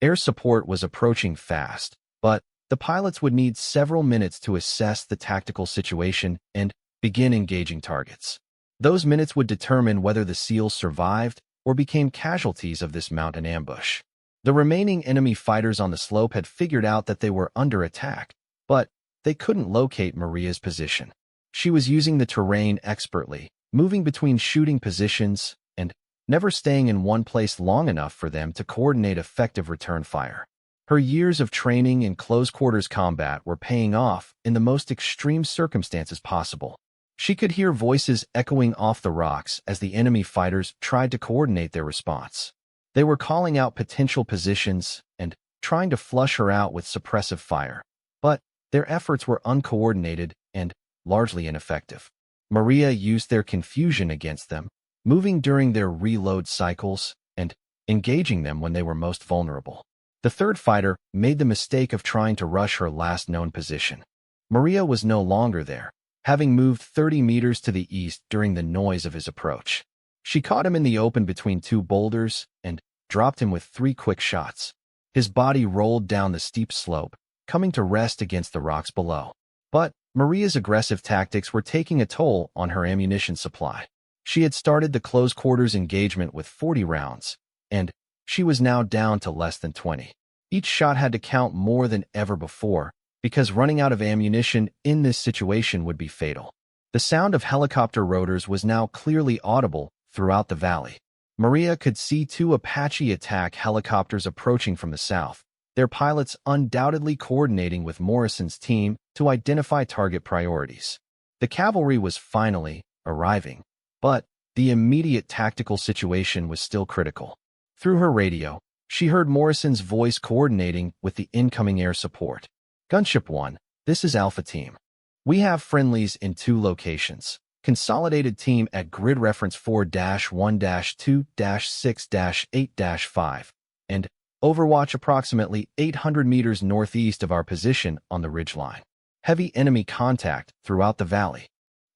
Air support was approaching fast, but the pilots would need several minutes to assess the tactical situation and begin engaging targets. Those minutes would determine whether the SEALs survived or became casualties of this mountain ambush. The remaining enemy fighters on the slope had figured out that they were under attack, but they couldn't locate Maria's position. She was using the terrain expertly, moving between shooting positions and never staying in one place long enough for them to coordinate effective return fire. Her years of training in close-quarters combat were paying off in the most extreme circumstances possible. She could hear voices echoing off the rocks as the enemy fighters tried to coordinate their response. They were calling out potential positions and trying to flush her out with suppressive fire, but their efforts were uncoordinated and largely ineffective. Maria used their confusion against them, moving during their reload cycles and engaging them when they were most vulnerable. The third fighter made the mistake of trying to rush her last known position. Maria was no longer there, having moved 30 meters to the east during the noise of his approach. She caught him in the open between two boulders and dropped him with 3 quick shots. His body rolled down the steep slope, coming to rest against the rocks below. But Maria's aggressive tactics were taking a toll on her ammunition supply. She had started the close-quarters engagement with 40 rounds, and she was now down to less than 20. Each shot had to count more than ever before, because running out of ammunition in this situation would be fatal. The sound of helicopter rotors was now clearly audible throughout the valley. Maria could see 2 Apache attack helicopters approaching from the south, their pilots undoubtedly coordinating with Morrison's team to identify target priorities. The cavalry was finally arriving, but the immediate tactical situation was still critical. Through her radio, she heard Morrison's voice coordinating with the incoming air support. Gunship 1, this is Alpha Team. We have friendlies in 2 locations. Consolidated team at grid reference 4-1-2-6-8-5, and Overwatch approximately 800 meters northeast of our position on the ridgeline. Heavy enemy contact throughout the valley.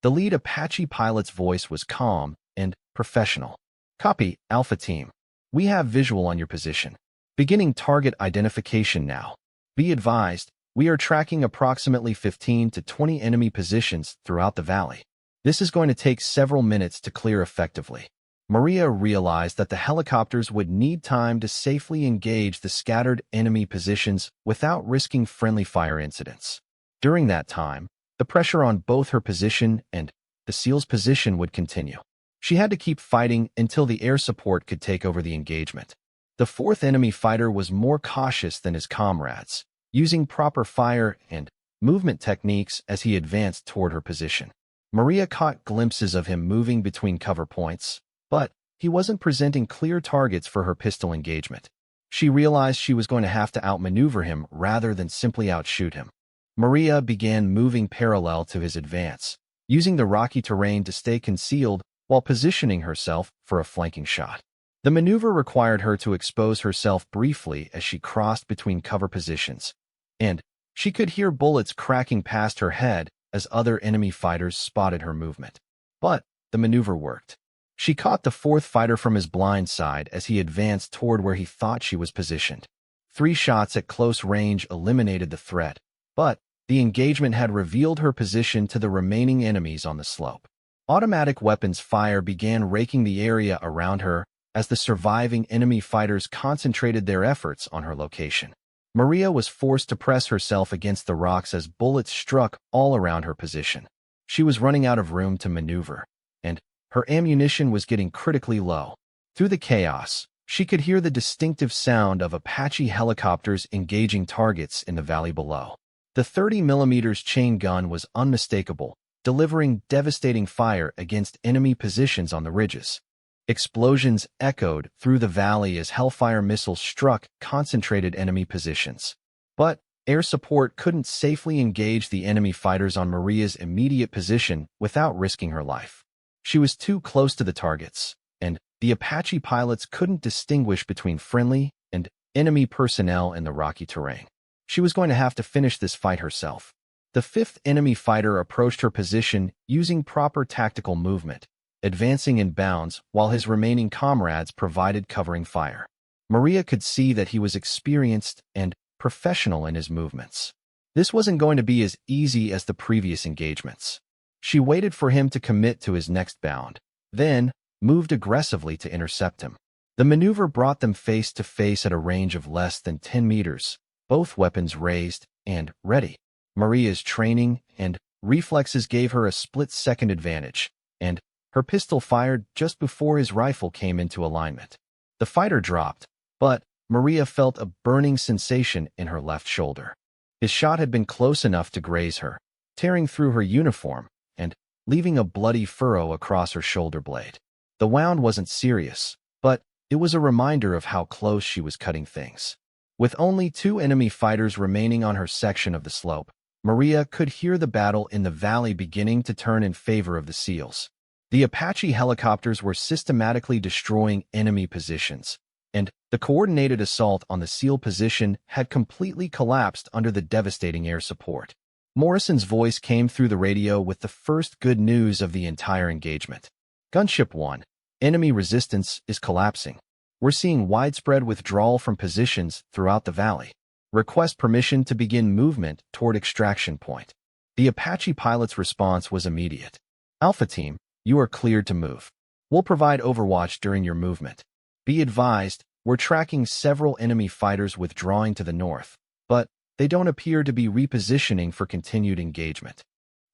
The lead Apache pilot's voice was calm and professional. Copy, Alpha Team. We have visual on your position. Beginning target identification now. Be advised, we are tracking approximately 15 to 20 enemy positions throughout the valley. This is going to take several minutes to clear effectively. Maria realized that the helicopters would need time to safely engage the scattered enemy positions without risking friendly fire incidents. During that time, the pressure on both her position and the SEAL's position would continue. She had to keep fighting until the air support could take over the engagement. The fourth enemy fighter was more cautious than his comrades, using proper fire and movement techniques as he advanced toward her position. Maria caught glimpses of him moving between cover points, but he wasn't presenting clear targets for her pistol engagement. She realized she was going to have to outmaneuver him rather than simply outshoot him. Maria began moving parallel to his advance, using the rocky terrain to stay concealed while positioning herself for a flanking shot. The maneuver required her to expose herself briefly as she crossed between cover positions, and she could hear bullets cracking past her head as other enemy fighters spotted her movement. But the maneuver worked. She caught the fourth fighter from his blind side as he advanced toward where he thought she was positioned. 3 shots at close range eliminated the threat, but the engagement had revealed her position to the remaining enemies on the slope. Automatic weapons fire began raking the area around her as the surviving enemy fighters concentrated their efforts on her location. Maria was forced to press herself against the rocks as bullets struck all around her position. She was running out of room to maneuver, and her ammunition was getting critically low. Through the chaos, She could hear the distinctive sound of Apache helicopters engaging targets in the valley below. The 30mm chain gun was unmistakable, delivering devastating fire against enemy positions on the ridges. Explosions echoed through the valley as Hellfire missiles struck concentrated enemy positions. But air support couldn't safely engage the enemy fighters on Maria's immediate position without risking her life. She was too close to the targets, and the Apache pilots couldn't distinguish between friendly and enemy personnel in the rocky terrain. She was going to have to finish this fight herself. The fifth enemy fighter approached her position using proper tactical movement, advancing in bounds while his remaining comrades provided covering fire. Maria could see that he was experienced and professional in his movements. This wasn't going to be as easy as the previous engagements. She waited for him to commit to his next bound, then moved aggressively to intercept him. The maneuver brought them face to face at a range of less than 10 meters, both weapons raised and ready. Maria's training and reflexes gave her a split-second advantage, and her pistol fired just before his rifle came into alignment. The fighter dropped, but Maria felt a burning sensation in her left shoulder. His shot had been close enough to graze her, tearing through her uniform and leaving a bloody furrow across her shoulder blade. The wound wasn't serious, but it was a reminder of how close she was cutting things. With only 2 enemy fighters remaining on her section of the slope, Maria could hear the battle in the valley beginning to turn in favor of the SEALs. The Apache helicopters were systematically destroying enemy positions, and the coordinated assault on the SEAL position had completely collapsed under the devastating air support. Morrison's voice came through the radio with the first good news of the entire engagement. Gunship 1. Enemy resistance is collapsing. We're seeing widespread withdrawal from positions throughout the valley. Request permission to begin movement toward extraction point. The Apache pilot's response was immediate. Alpha Team, you are cleared to move. We'll provide overwatch during your movement. Be advised, we're tracking several enemy fighters withdrawing to the north, but they don't appear to be repositioning for continued engagement.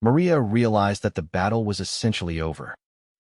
Maria realized that the battle was essentially over.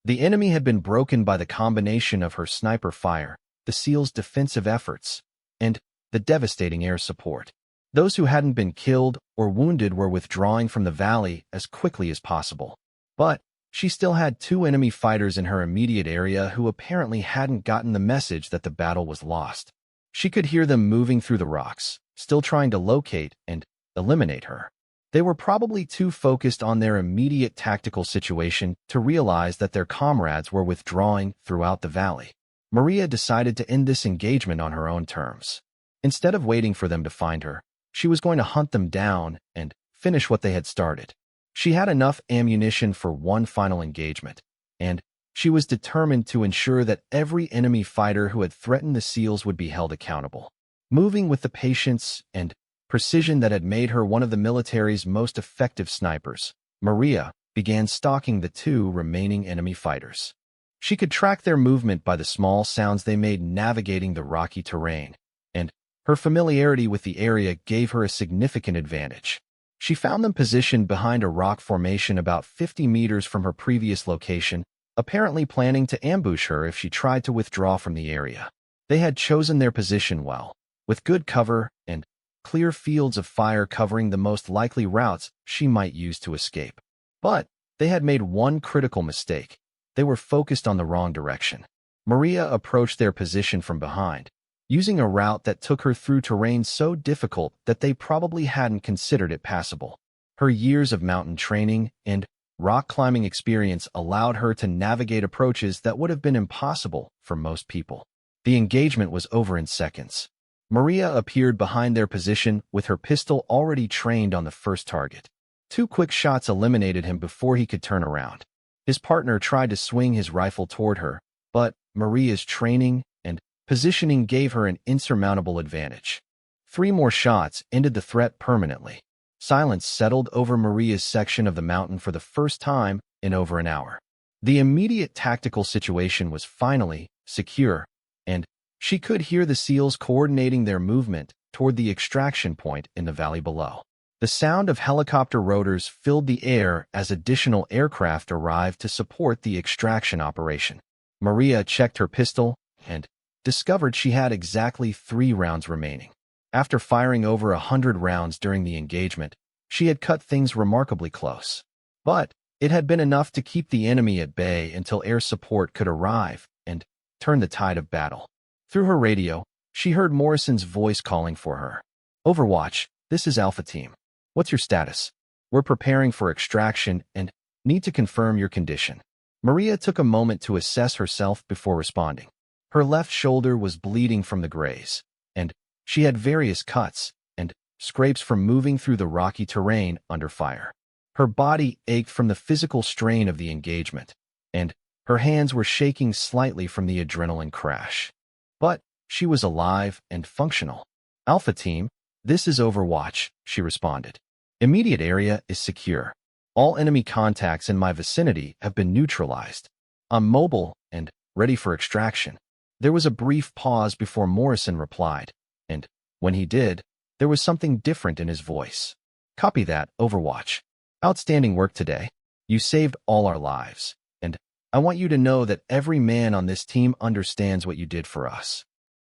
The enemy had been broken by the combination of her sniper fire, the SEALs' defensive efforts, and the devastating air support. Those who hadn't been killed or wounded were withdrawing from the valley as quickly as possible. But she still had 2 enemy fighters in her immediate area who apparently hadn't gotten the message that the battle was lost. She could hear them moving through the rocks, still trying to locate and eliminate her. They were probably too focused on their immediate tactical situation to realize that their comrades were withdrawing throughout the valley. Maria decided to end this engagement on her own terms. Instead of waiting for them to find her, she was going to hunt them down and finish what they had started. She had enough ammunition for one final engagement, and she was determined to ensure that every enemy fighter who had threatened the SEALs would be held accountable. Moving with the patience and precision that had made her one of the military's most effective snipers, Maria began stalking the 2 remaining enemy fighters. She could track their movement by the small sounds they made navigating the rocky terrain, and her familiarity with the area gave her a significant advantage. She found them positioned behind a rock formation about 50 meters from her previous location, apparently planning to ambush her if she tried to withdraw from the area. They had chosen their position well, with good cover and clear fields of fire covering the most likely routes she might use to escape. But they had made one critical mistake. They were focused on the wrong direction. Maria approached their position from behind, using a route that took her through terrain so difficult that they probably hadn't considered it passable. Her years of mountain training and rock climbing experience allowed her to navigate approaches that would have been impossible for most people. The engagement was over in seconds. Maria appeared behind their position with her pistol already trained on the first target. 2 quick shots eliminated him before he could turn around. His partner tried to swing his rifle toward her, but Maria's training and positioning gave her an insurmountable advantage. 3 more shots ended the threat permanently. Silence settled over Maria's section of the mountain for the first time in over an hour. The immediate tactical situation was finally secure, and she could hear the SEALs coordinating their movement toward the extraction point in the valley below. The sound of helicopter rotors filled the air as additional aircraft arrived to support the extraction operation. Maria checked her pistol and discovered she had exactly 3 rounds remaining. After firing over 100 rounds during the engagement, she had cut things remarkably close. But it had been enough to keep the enemy at bay until air support could arrive and turn the tide of battle. Through her radio, she heard Morrison's voice calling for her. "Overwatch, this is Alpha Team. What's your status? We're preparing for extraction and need to confirm your condition." Maria took a moment to assess herself before responding. Her left shoulder was bleeding from the graze, and she had various cuts and scrapes from moving through the rocky terrain under fire. Her body ached from the physical strain of the engagement, and her hands were shaking slightly from the adrenaline crash. But she was alive and functional. "Alpha Team, this is Overwatch," she responded. "Immediate area is secure. All enemy contacts in my vicinity have been neutralized. I'm mobile and ready for extraction." There was a brief pause before Morrison replied, and when he did, there was something different in his voice. "Copy that, Overwatch. Outstanding work today. You saved all our lives, and I want you to know that every man on this team understands what you did for us."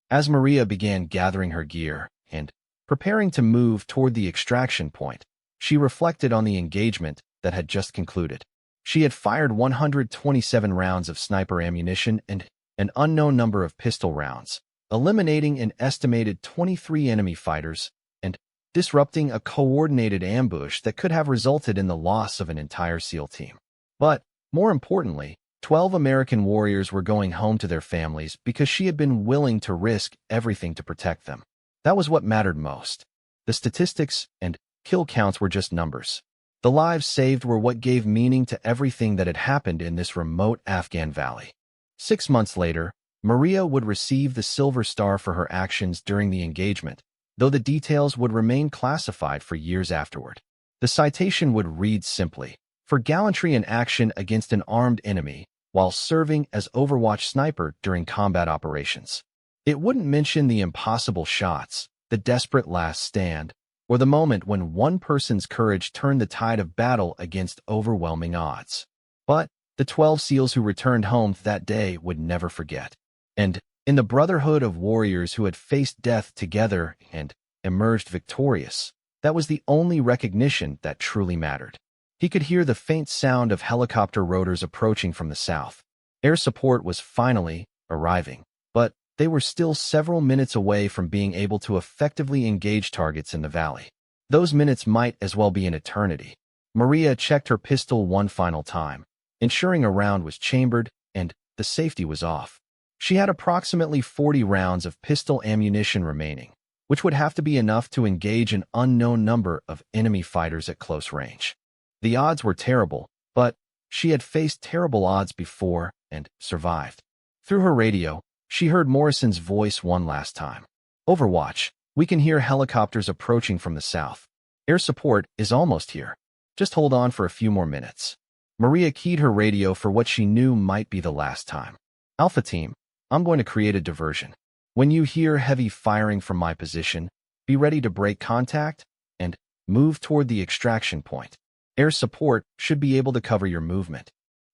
As Maria began gathering her gear and preparing to move toward the extraction point, she reflected on the engagement that had just concluded. She had fired 127 rounds of sniper ammunition and an unknown number of pistol rounds, eliminating an estimated 23 enemy fighters and disrupting a coordinated ambush that could have resulted in the loss of an entire SEAL team. But, more importantly, 12 American warriors were going home to their families because she had been willing to risk everything to protect them. That was what mattered most. The statistics and kill counts were just numbers. The lives saved were what gave meaning to everything that had happened in this remote Afghan valley. 6 months later, Maria would receive the Silver Star for her actions during the engagement, though the details would remain classified for years afterward. The citation would read simply, "For gallantry in action against an armed enemy while serving as Overwatch sniper during combat operations." It wouldn't mention the impossible shots, the desperate last stand, or the moment when one person's courage turned the tide of battle against overwhelming odds. But the 12 SEALs who returned home that day would never forget. And in the brotherhood of warriors who had faced death together and emerged victorious, that was the only recognition that truly mattered. He could hear the faint sound of helicopter rotors approaching from the south. Air support was finally arriving, but they were still several minutes away from being able to effectively engage targets in the valley. Those minutes might as well be an eternity. Maria checked her pistol one final time, ensuring a round was chambered and the safety was off. She had approximately 40 rounds of pistol ammunition remaining, which would have to be enough to engage an unknown number of enemy fighters at close range. The odds were terrible, but she had faced terrible odds before and survived. Through her radio, she heard Morrison's voice one last time. "Overwatch, we can hear helicopters approaching from the south. Air support is almost here. Just hold on for a few more minutes." Maria keyed her radio for what she knew might be the last time. "Alpha Team, I'm going to create a diversion. When you hear heavy firing from my position, be ready to break contact and move toward the extraction point. Air support should be able to cover your movement."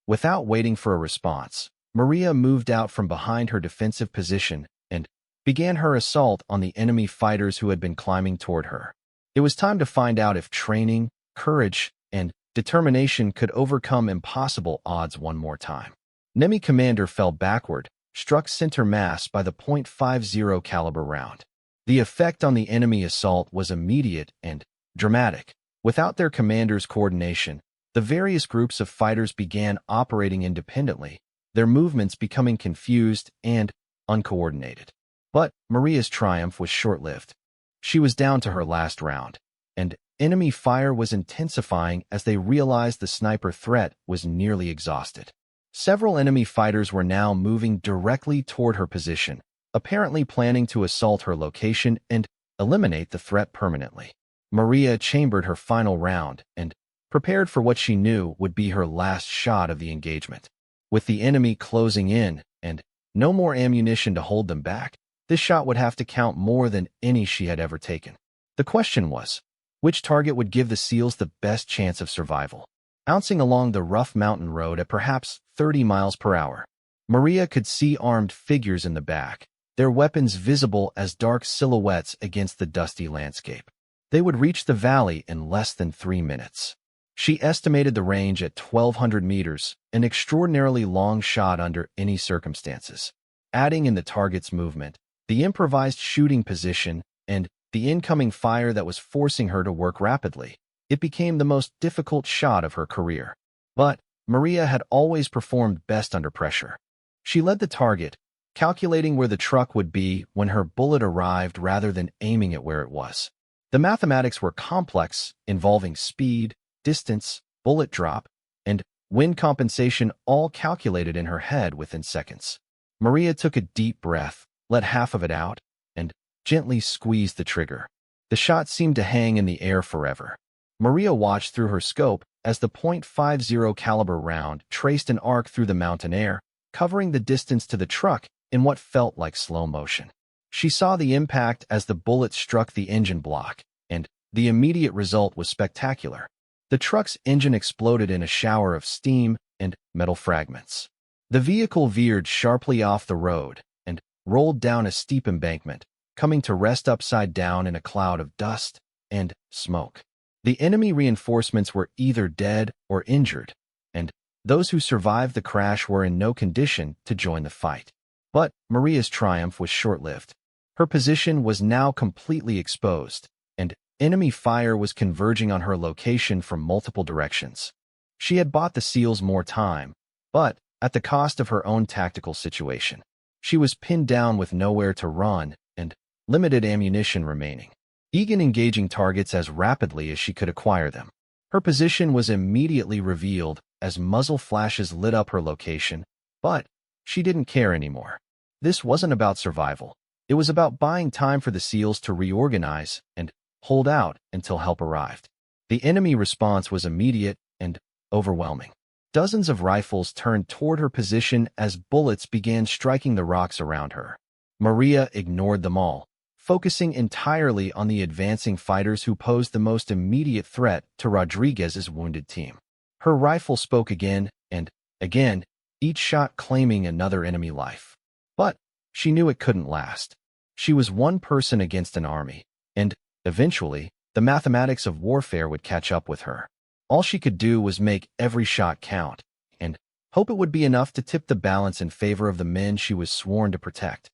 Without waiting for a response, Maria moved out from behind her defensive position and began her assault on the enemy fighters who had been climbing toward her. It was time to find out if training, courage, and determination could overcome impossible odds one more time. Enemy commander fell backward, struck center mass by the .50 caliber round. The effect on the enemy assault was immediate and dramatic. Without their commander's coordination, the various groups of fighters began operating independently, their movements becoming confused and uncoordinated. But Maria's triumph was short-lived. She was down to her last round, and enemy fire was intensifying as they realized the sniper threat was nearly exhausted. Several enemy fighters were now moving directly toward her position, apparently planning to assault her location and eliminate the threat permanently. Maria chambered her final round and prepared for what she knew would be her last shot of the engagement. With the enemy closing in and no more ammunition to hold them back, this shot would have to count more than any she had ever taken. The question was, which target would give the SEALs the best chance of survival? Bouncing along the rough mountain road at perhaps 30 miles per hour, Maria could see armed figures in the back, their weapons visible as dark silhouettes against the dusty landscape. They would reach the valley in less than 3 minutes. She estimated the range at 1,200 meters, an extraordinarily long shot under any circumstances. Adding in the target's movement, the improvised shooting position, and the incoming fire that was forcing her to work rapidly, it became the most difficult shot of her career. But Maria had always performed best under pressure. She led the target, calculating where the truck would be when her bullet arrived rather than aiming it where it was. The mathematics were complex, involving speed, distance, bullet drop, and wind compensation, all calculated in her head within seconds. Maria took a deep breath, let half of it out, and gently squeezed the trigger. The shot seemed to hang in the air forever. Maria watched through her scope as the .50 caliber round traced an arc through the mountain air, covering the distance to the truck in what felt like slow motion. She saw the impact as the bullet struck the engine block, and the immediate result was spectacular. The truck's engine exploded in a shower of steam and metal fragments. The vehicle veered sharply off the road and rolled down a steep embankment, coming to rest upside down in a cloud of dust and smoke. The enemy reinforcements were either dead or injured, and those who survived the crash were in no condition to join the fight. But Maria's triumph was short-lived. Her position was now completely exposed, and enemy fire was converging on her location from multiple directions. She had bought the SEALs more time, but at the cost of her own tactical situation. She was pinned down with nowhere to run and limited ammunition remaining, engaging targets as rapidly as she could acquire them. Her position was immediately revealed as muzzle flashes lit up her location, but she didn't care anymore. This wasn't about survival. It was about buying time for the SEALs to reorganize and hold out until help arrived. The enemy response was immediate and overwhelming. Dozens of rifles turned toward her position as bullets began striking the rocks around her. Maria ignored them all, focusing entirely on the advancing fighters who posed the most immediate threat to Rodriguez's wounded team. Her rifle spoke again and again, each shot claiming another enemy life. But she knew it couldn't last. She was one person against an army, and eventually, the mathematics of warfare would catch up with her. All she could do was make every shot count, and hope it would be enough to tip the balance in favor of the men she was sworn to protect.